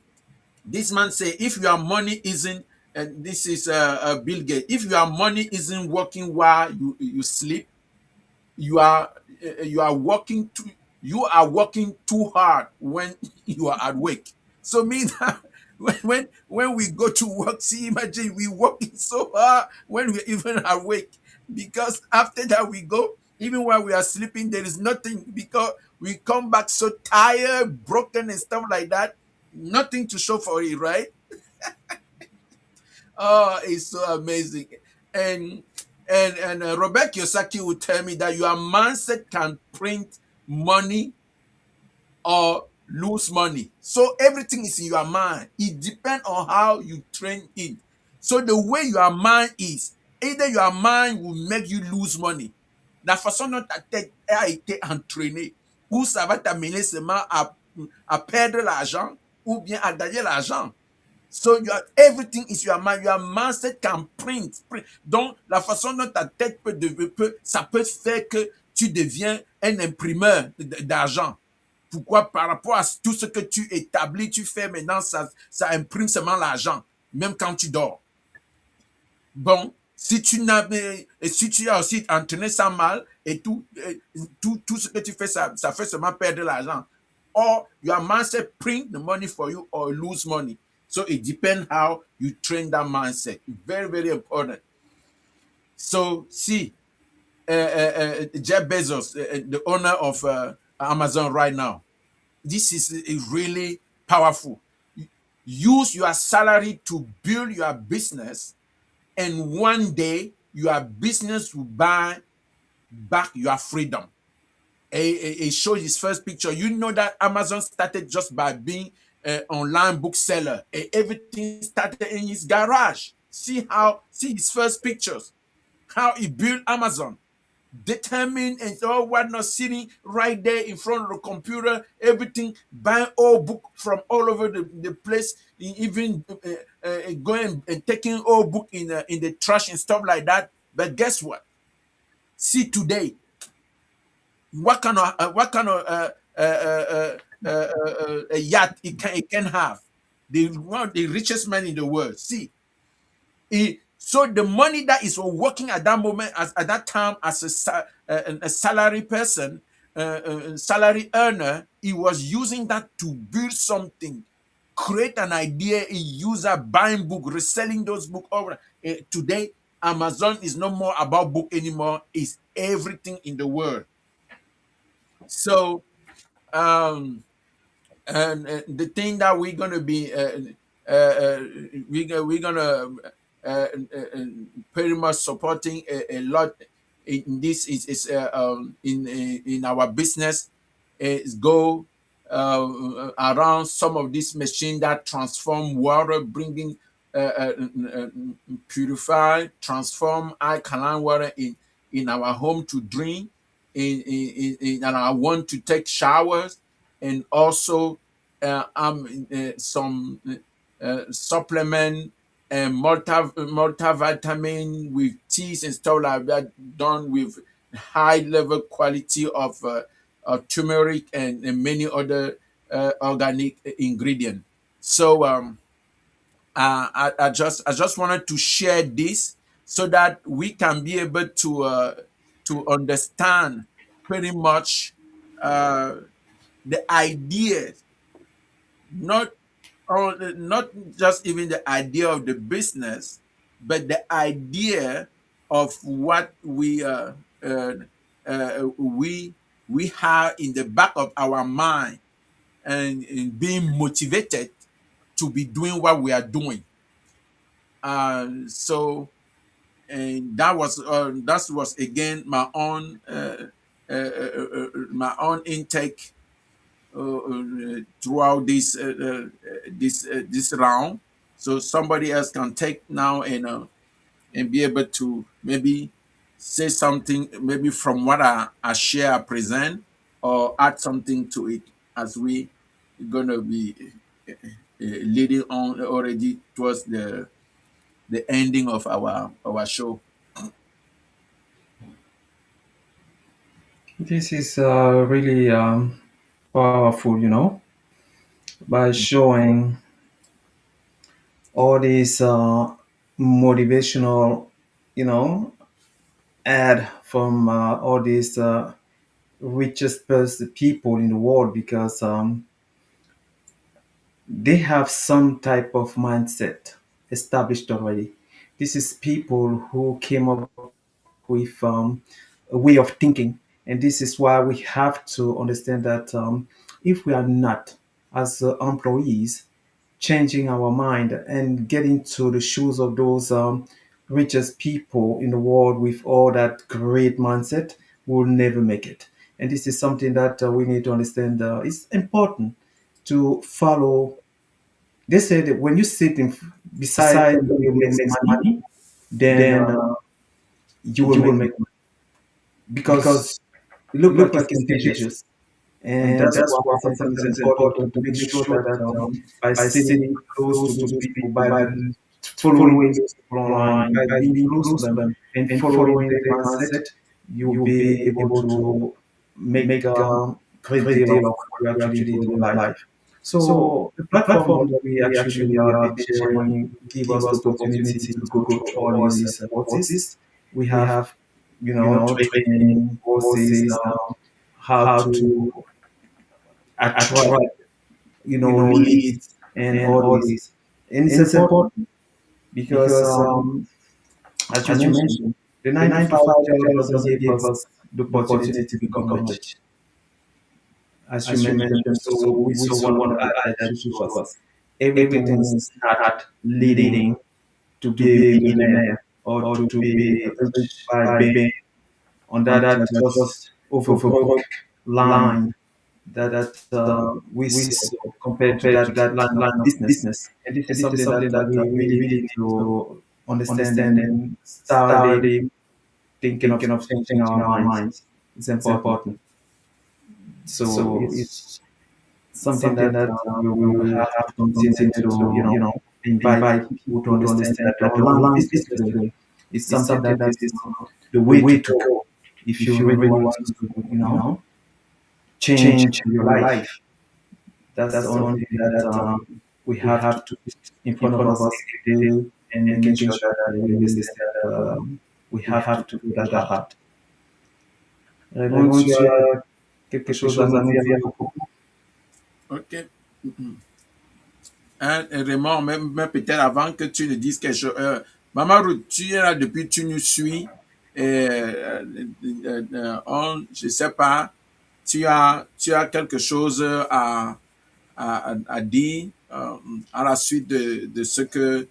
S1: this man say, if your money isn't, and this is Bill Gates, if your money isn't working while you sleep, you are you are working too you are working too hard when you are awake. So mean that when we go to work, see, imagine we working so hard when we're even awake, because after that we go, even while we are sleeping, there is nothing, because we come back so tired, broken and stuff like that, nothing to show for it, right? Oh, it's so amazing. And Robert Kiyosaki will tell me that your mindset can print money or lose money. So everything is in your mind. It depends on how you train it. So the way your mind is, either your mind will make you lose money. La façon dont ta tête a été entraînée, ou ça va t'amener seulement à perdre l'argent ou bien à gagner l'argent. So everything is your mind. Your mindset can print. Donc, la façon dont ta tête ça peut faire que tu deviens un imprimeur d'argent. Pourquoi? Par rapport à tout ce que tu établis, tu fais maintenant, ça imprime seulement l'argent, même quand tu dors. Bon, si tu as aussi entraîné ça mal et tout ce que tu fais, ça fait seulement perdre l'argent. Or your mindset print the money for you or lose money. So it depends how you train that mindset. Very, very important. So see, Jeff Bezos, the owner of Amazon right now, this is really powerful. Use your salary to build your business, and one day your business will buy back your freedom. It shows his first picture. You know that Amazon started just by being an online bookseller. Everything started in his garage. See his first pictures, how he built Amazon. Determined and all whatnot, sitting right there in front of the computer, everything, buying all book from all over the place, even going and taking all book in the trash and stuff like that. But guess what? See today, what kind of a yacht it can have. One of the richest man in the world. See, so the money that is working at that moment, at that time, as a salary person, salary earner, he was using that to build something, create an idea. He used that buying book, reselling those books over. Today, Amazon is no more about book anymore. It's everything in the world. So, um, and the thing that we're gonna be we're gonna pretty much supporting a lot in this is in our business is go around some of these machines that transform water, bringing purify, transform alkaline water in our home to drink, in our want to take showers, and also some supplement and multivitamin with teas and stuff like that, done with high level quality of turmeric and many other organic ingredient. So I just wanted to share this so that we can be able to understand pretty much uh, the ideas, not not just even the idea of the business, but the idea of what we have in the back of our mind, and being motivated to be doing what we are doing. So and that was again my own intake throughout this round, so somebody else can take now and be able to maybe say something maybe from what I share, I present, or add something to it. as we gonna be leading on already towards the ending of our show.
S2: This is really powerful, by showing all these motivational, you know, ad from all these people in the world because they have some type of mindset established already. This is people who came up with a way of thinking, and this is why we have to understand that if we are not, as employees, changing our mind and getting to the shoes of those richest people in the world with all that great mindset, we'll never make it. And this is something that we need to understand. It's important to follow. They say that when you sit beside somebody who makes money, then you will make money because you look like it's contagious. And that's why sometimes it's important to make sure that by sitting close to those people, by following those people online, by being close to them and following their mindset, you'll be able to make a great deal of what you actually do in life. So the platform that we actually been sharing give us the opportunity to go through all these courses. We have, training courses, how to attract, leads and all this. And it's important because, as you mentioned, the 9 to 5 job doesn't give us the opportunity to become rich, as you mentioned. So we so want to add that to us. Everything is not leading to be a billionaire or to be rich by being on that just overbroad line that we saw compared to that line of business. And this is something that we really need to understand and start thinking of changing our minds. It's important. So it's something that we will have to continue to, invite people to understand that the online business today is something that is the way to go if you really want to, change your life. That's the only thing that we have to put in front of us every day and making sure that we understand that we have to do that hard. Raymond, tu as quelque chose à nous dire à propos?
S1: OK. Hein, Raymond, même peut-être avant que tu ne dises quelque chose, Maman Ruth, tu es là depuis, tu nous suis. Je sais pas, tu as quelque chose à dire à la suite de ce que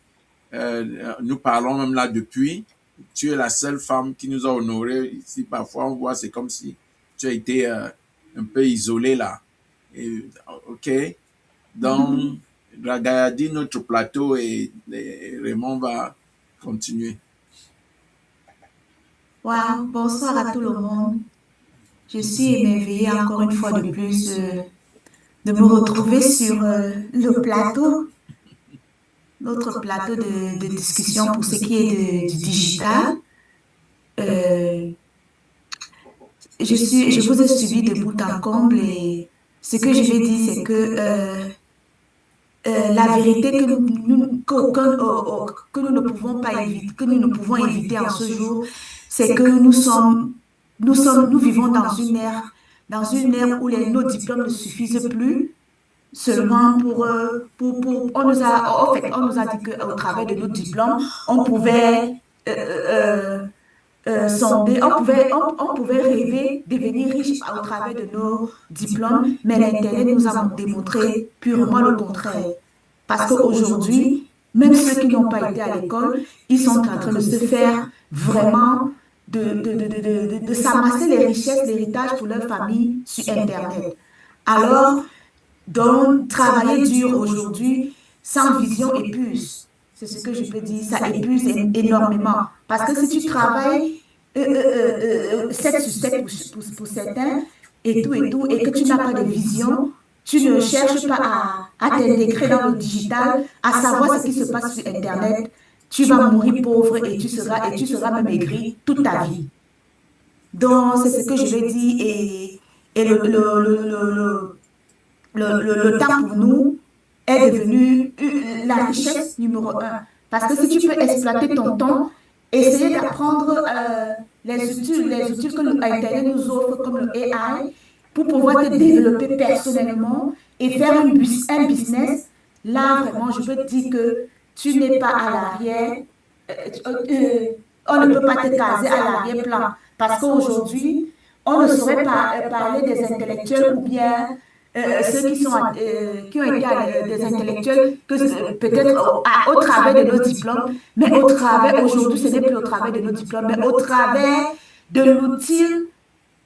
S1: nous parlons même là depuis. Tu es la seule femme qui nous a honorés. Ici, parfois, on voit, c'est comme si tu as été un peu isolée là. Et, OK. Donc, regardez notre plateau et Raymond va continuer.
S5: Wow, bonsoir à tout le monde. Je suis émerveillée encore une fois de plus de me retrouver sur le plateau, notre plateau de discussion pour ce qui est du digital. Je vous ai suivi de bout en comble et ce que je vais dire, c'est que la vérité que nous ne pouvons pas éviter, que nous ne pouvons éviter en ce jour, c'est que nous vivons dans une ère où nos diplômes ne suffisent plus seulement on nous a dit qu'au travers de nos diplômes, on pouvait sonder, on pouvait rêver, devenir riche au travers de nos diplômes, mais l'Internet nous a démontré purement le contraire. Parce qu'aujourd'hui, même ceux qui n'ont pas été à l'école, ils sont en train de se faire vraiment de s'amasser les richesses, l'héritage pour leur famille sur Internet. Alors, donc, travailler dur aujourd'hui, sans vision épuise. C'est ce que je peux dire, ça épuise énormément. Parce que si tu travailles 7 sur 7 pour certains, et que tu n'as pas de vision, tu ne cherches pas à t'intégrer dans le digital, à savoir ce qui se passe sur Internet, tu vas mourir pauvre et tu seras même aigri toute ta vie. Donc, c'est ce que je vais dire et le temps pour nous est devenu la richesse numéro un. Parce que si tu peux exploiter ton temps, essayer d'apprendre les outils que Internet nous offre, comme le AI, pour pouvoir te développer personnellement et faire un business, là, vraiment, je peux te dire que tu n'es pas à l'arrière. euh, euh, on ne peut pas te caser à l'arrière-plan. Parce qu'aujourd'hui, on ne saurait pas parler des intellectuels ou bien ceux qui ont été des intellectuels que peut-être au travers de nos diplômes, mais au travers, aujourd'hui, ce n'est plus au travers de nos diplômes, mais au travers de l'outil,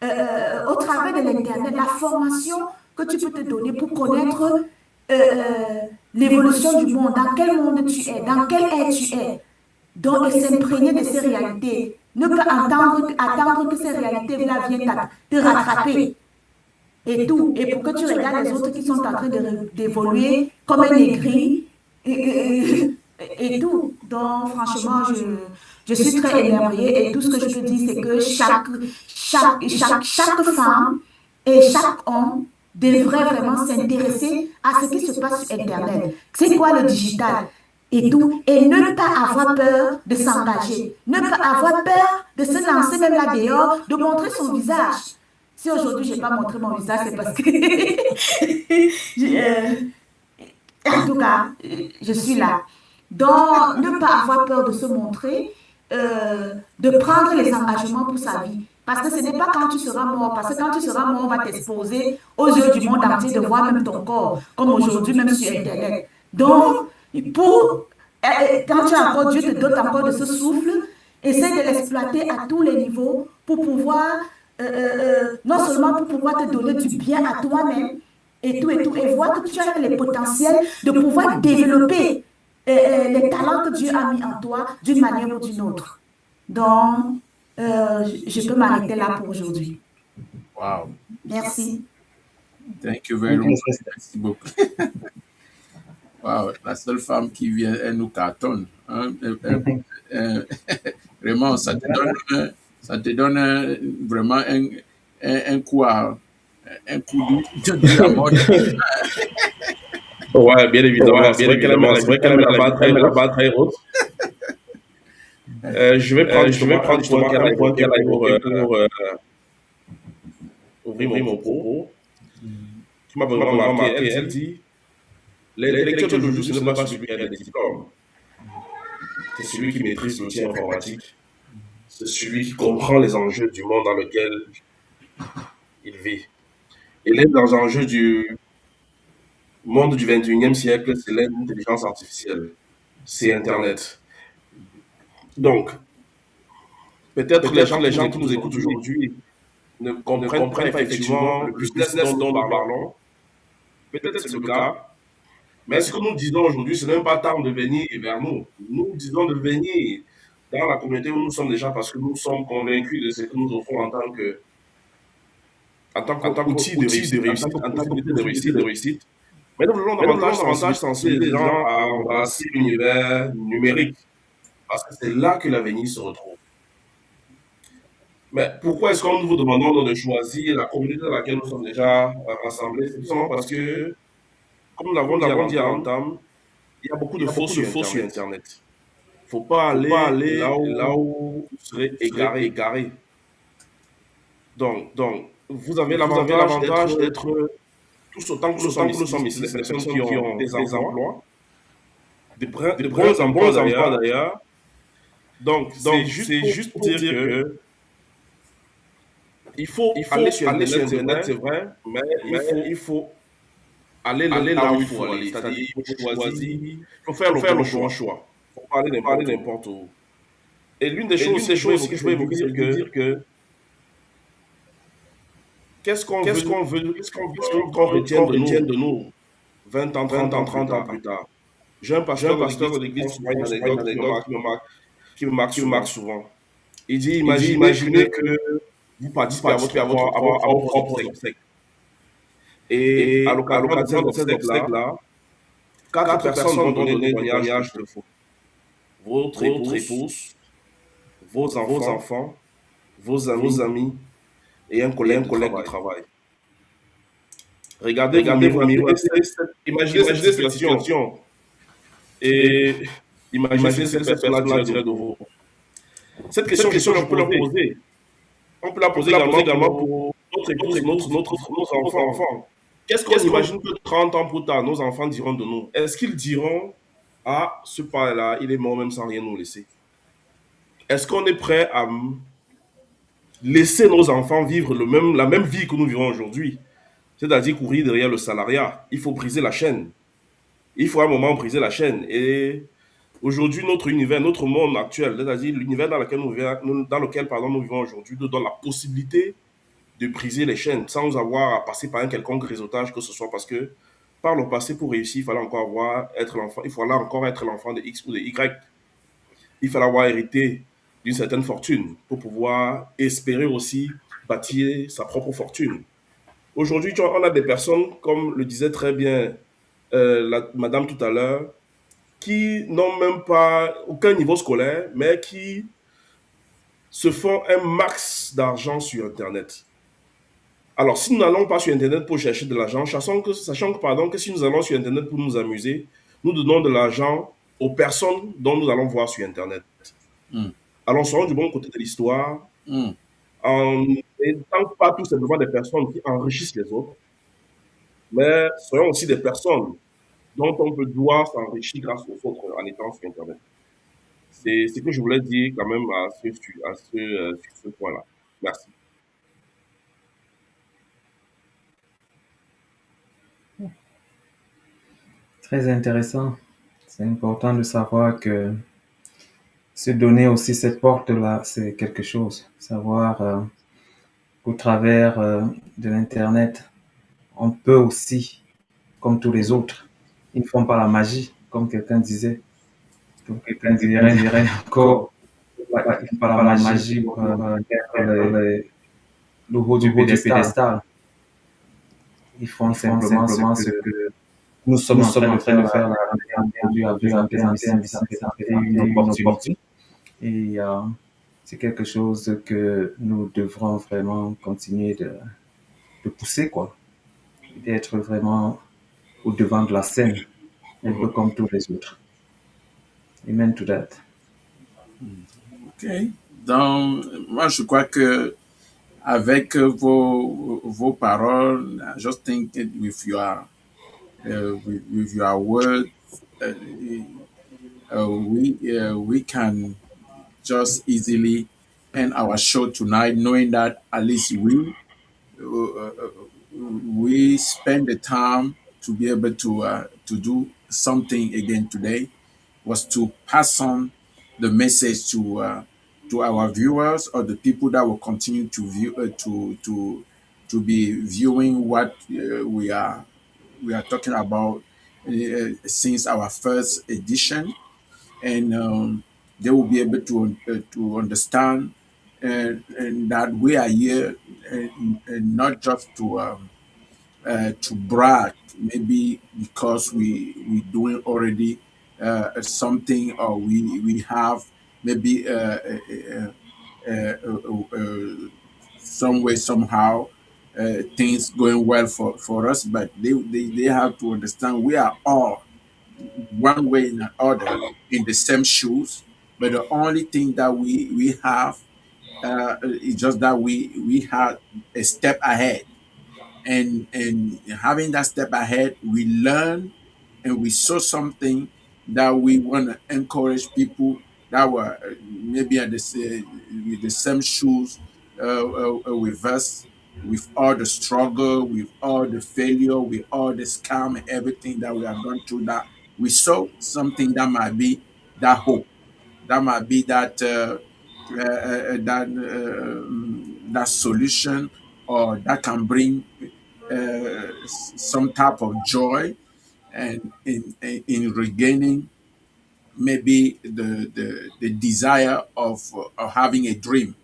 S5: au travers de l'Internet, la formation que tu peux te donner pour connaître l'évolution du monde, dans quel monde tu es, dans quelle ère tu es. Donc, et s'imprégner de ces réalités. Ne pas attendre que ces réalités-là viennent te rattraper et tout. Et pour que tu regardes les autres qui sont en train d'évoluer comme un aigri et tout. Donc, franchement, je suis très émerveillée et tout ce que je peux dire, c'est que chaque femme et chaque homme devrait vraiment s'intéresser à ce qui se passe sur Internet. C'est quoi le digital? Et tout, et ne pas avoir peur de s'engager, ne pas avoir peur de se lancer même là dehors, de montrer son visage. Si aujourd'hui je n'ai pas montré mon visage, c'est parce que en tout cas, je suis là. Donc, ne pas avoir peur de se montrer, de prendre les engagements pour sa vie. Parce que ce n'est pas quand tu seras mort, parce que quand tu seras mort, on va t'exposer aux yeux du monde entier de voir même ton corps, comme aujourd'hui, même sur Internet. Donc, quand tu as encore, Dieu te donne encore de ce souffle, essaie de l'exploiter à tous les niveaux pour pouvoir, non seulement pour pouvoir te donner du bien à toi-même, et tout, et voir que tu as les potentiels de pouvoir développer les talents que Dieu a mis en toi d'une manière ou d'une autre. Donc, je peux m'arrêter là pour aujourd'hui.
S1: Wow.
S5: Merci.
S1: Thank you very much. Merci beaucoup. Wow, la seule femme qui vient, elle nous cartonne. Hein? Vraiment, ça te donne vraiment un coup un coup de la mort.
S3: Ouais, bien évidemment. C'est vrai qu'elle met la barre très haute. Je vais prendre justement un point qu'elle a pour ouvrir mon propos. Qui m'a vraiment marqué. Elle dit l'intellectuel d'aujourd'hui, ce n'est pas celui qui a des diplômes. C'est celui qui maîtrise l'outil informatique. C'est celui qui comprend les enjeux du monde dans lequel il vit. Et l'un des enjeux du monde du 21e siècle, c'est l'intelligence artificielle. C'est Internet. Donc, peut-être les gens qui nous écoutent aujourd'hui ne comprennent pas effectivement le business dont nous parlons. Peut-être c'est le cas. Mais ce que nous disons aujourd'hui, ce n'est même pas tant de venir vers nous. Nous disons de venir dans la communauté où nous sommes déjà parce que nous sommes convaincus de ce que nous offrons en tant qu'outil de réussite, en tant qu'outil de réussite. Mais nous voulons davantage sensibiliser les gens à embrasser l'univers numérique parce que c'est là que l'avenir se retrouve. Mais pourquoi est-ce que nous vous demandons de choisir la communauté dans laquelle nous sommes déjà rassemblés? C'est tout simplement parce que, comme nous l'avons dit à l'entame, il y a beaucoup de faux sur Internet. Il ne faut pas aller là où vous serez égaré. Donc, vous avez l'avantage d'être tous autant que nous sommes ici, des personnes qui ont des emplois, de bons emplois d'ailleurs. Donc, c'est juste pour dire que il faut aller sur Internet, c'est vrai, mais il faut aller là où il faut aller. C'est-à-dire, il faut faire le bon choix. Il faut pas aller n'importe où. Et l'une des choses que je veux évoquer, c'est de dire que qu'est-ce qu'on veut qu'on retienne de nous 20 ans, 30 ans plus tard. J'ai un pasteur de l'église qui m'a une anecdote qui me marque souvent. Il dit, imaginez que vous participez à votre propre obsèque. Et à
S2: Et à
S3: l'occasion
S2: l'occasion
S3: de
S2: de
S3: ces
S2: ces
S3: obsèques-là,
S2: obsèques-là,
S3: 4 personnes vont
S2: 4 personnes vont
S3: donner
S2: donner
S3: témoignage de
S2: témoignage
S3: vous.
S2: de vous.
S3: Votre
S2: Votre
S3: épouse,
S2: épouse,
S3: vos
S2: vos
S3: enfants,
S2: enfants,
S3: vos
S2: vos
S3: amis
S2: amis
S3: et un
S2: et
S3: collègue
S2: un
S3: de
S2: collègue de
S3: travail.
S2: travail.
S3: Regardez
S2: Regardez-vous
S3: vous-même,
S2: mieux,
S3: imaginez cette
S2: imaginez cette
S3: situation
S2: situation
S3: et
S2: et
S3: imaginez ce
S2: imaginez
S3: que
S2: ce
S3: ces
S2: que ces
S3: personnes-là
S2: personnes-là
S3: diraient de
S2: diraient de
S3: vous.
S2: vous.
S3: Cette
S2: Cette
S3: question, je peux
S2: question, je
S3: la
S2: peux la
S3: poser.
S2: poser.
S3: On peut la
S2: On
S3: poser
S2: peut la poser
S3: également
S2: également
S3: pour
S2: pour
S3: notre
S2: notre
S3: épouse,
S2: épouse,
S3: nos
S2: nos
S3: enfants.
S2: enfants.
S3: Qu'est-ce qu'on
S2: Qu'est-ce qu'on
S3: imagine que 30 ans plus tard, nos enfants diront de nous? Est-ce qu'ils diront, ah, ce père-là, il est mort même sans rien nous laisser? Est-ce qu'on est prêt à laisser nos enfants vivre la même vie que nous vivons aujourd'hui? C'est-à-dire courir derrière le salariat. Il faut briser la chaîne. Il faut à un moment briser la chaîne. Et aujourd'hui, notre univers, notre monde actuel, c'est-à-dire l'univers dans lequel nous vivons aujourd'hui, nous donne la possibilité de briser les chaînes sans avoir à passer par un quelconque réseautage que ce soit parce que par le passé, pour réussir, il fallait encore être l'enfant, il fallait encore être l'enfant de X ou de Y. Il fallait avoir hérité d'une certaine fortune pour pouvoir espérer aussi bâtir sa propre fortune. Aujourd'hui, on a des personnes, comme le disait très bien madame tout à l'heure, qui n'ont même pas aucun niveau scolaire, mais qui se font un max d'argent sur Internet. Alors, si nous n'allons pas sur Internet pour chercher de l'argent, sachant que si nous allons sur Internet pour nous amuser, nous donnons de l'argent aux personnes dont nous allons voir sur Internet.
S1: Mm.
S3: Alors, soyons du bon côté de l'histoire,
S1: Mm.
S3: en n'étant pas tout simplement des personnes qui enrichissent les autres, mais soyons aussi des personnes dont on peut doit s'enrichir grâce aux autres en étant sur Internet. C'est ce que je voulais dire quand même sur ce point-là. Merci.
S2: Très intéressant. C'est important de savoir que se donner aussi cette porte-là, c'est quelque chose. Savoir qu'au travers de l'Internet, on peut aussi, comme tous les autres, ils ne font pas la magie, comme quelqu'un disait. Comme quelqu'un dirait encore,
S1: Encore,
S2: ils ne font pas la magie pour être le haut du pédestal. Ils font simplement ce que nous sommes en train de faire là, aujourd'hui, à présenter une opportunité. Et c'est quelque chose que nous devrons vraiment continuer de pousser, quoi. D'être vraiment au devant de la scène, un peu comme tous les autres. Amen to that.
S1: OK. Donc, moi, je crois que avec vos paroles, I just think that with your words, uh, we can just easily end our show tonight, knowing that at least we spend the time to be able to do something again today was to pass on the message to our viewers or the people that will continue to view to be viewing what we are talking about since our first edition, and they will be able to understand and that we are here and not just to brag, maybe because we doing already something or we have maybe some way somehow things going well for us, but they have to understand we are all one way and another in the same shoes, but the only thing that we have is just that we had a step ahead, and having that step ahead, we learn and we saw something that we want to encourage people that were maybe with the same shoes with us, with all the struggle, with all the failure, with all the scam and everything that we have gone through. That we saw something that might be that hope, that might be that solution, or that can bring some type of joy and in regaining maybe the desire of having a dream,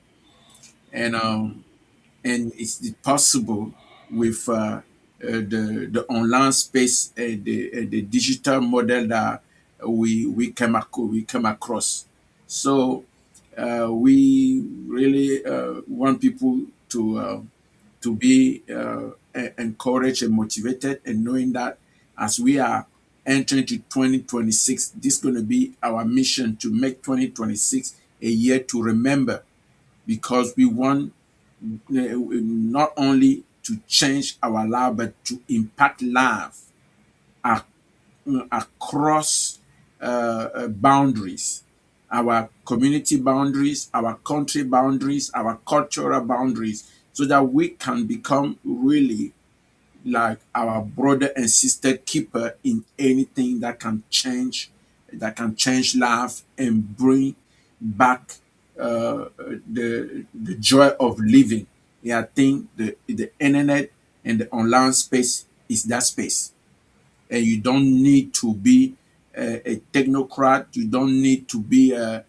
S1: and it's possible with the online space and the digital model that we came across. So we really want people to be encouraged and motivated, and knowing that as we are entering to 2026, this is going to be our mission to make 2026 a year to remember, because we want not only to change our life, but to impact life across boundaries, our community boundaries, our country boundaries, our cultural boundaries, so that we can become really like our brother and sister keeper in anything that can change life and bring back the joy of living. Yeah, I think the internet and the online space is that space, and you don't need to be a technocrat. You don't need to be an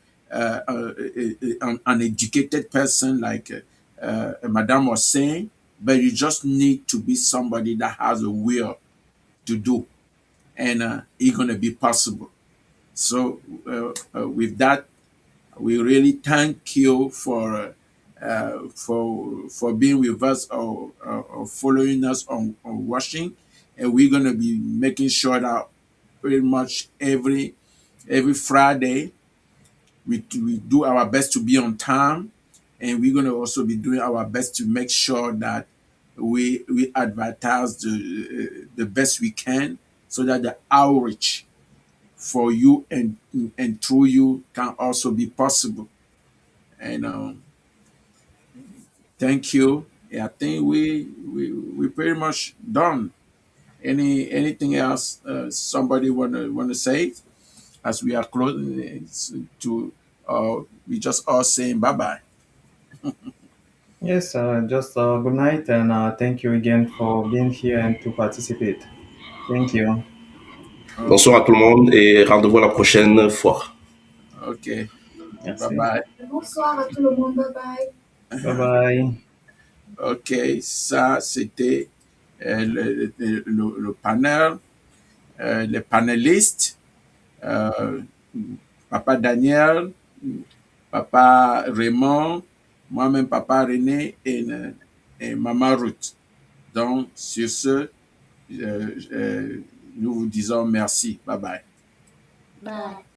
S1: educated person like Madame was saying, but you just need to be somebody that has a will to do, and it's gonna be possible. So with that, we really thank you for being with us, or following us on watching, and we're gonna be making sure that pretty much every Friday we do our best to be on time, and we're gonna also be doing our best to make sure that we advertise the best we can, so that the outreach for you and through you can also be possible. And thank you. Yeah, I think we pretty much done. Anything else somebody wanna say as we are closing to we just all saying bye bye.
S2: Yes, just good night and thank you again for being here and to participate. Thank you.
S3: Bonsoir
S1: Okay,
S3: à tout le monde et rendez-vous à la prochaine fois.
S1: okay, bye
S2: Merci.
S1: bye.
S5: Bonsoir à tout le monde. Bye bye.
S2: Bye bye.
S1: Ok, ça c'était le panel, les panélistes, euh, Papa Daniel, Papa Raymond, moi-même Papa René et Maman Ruth. Donc, sur ce, nous vous disons merci. Bye bye.
S5: Bye.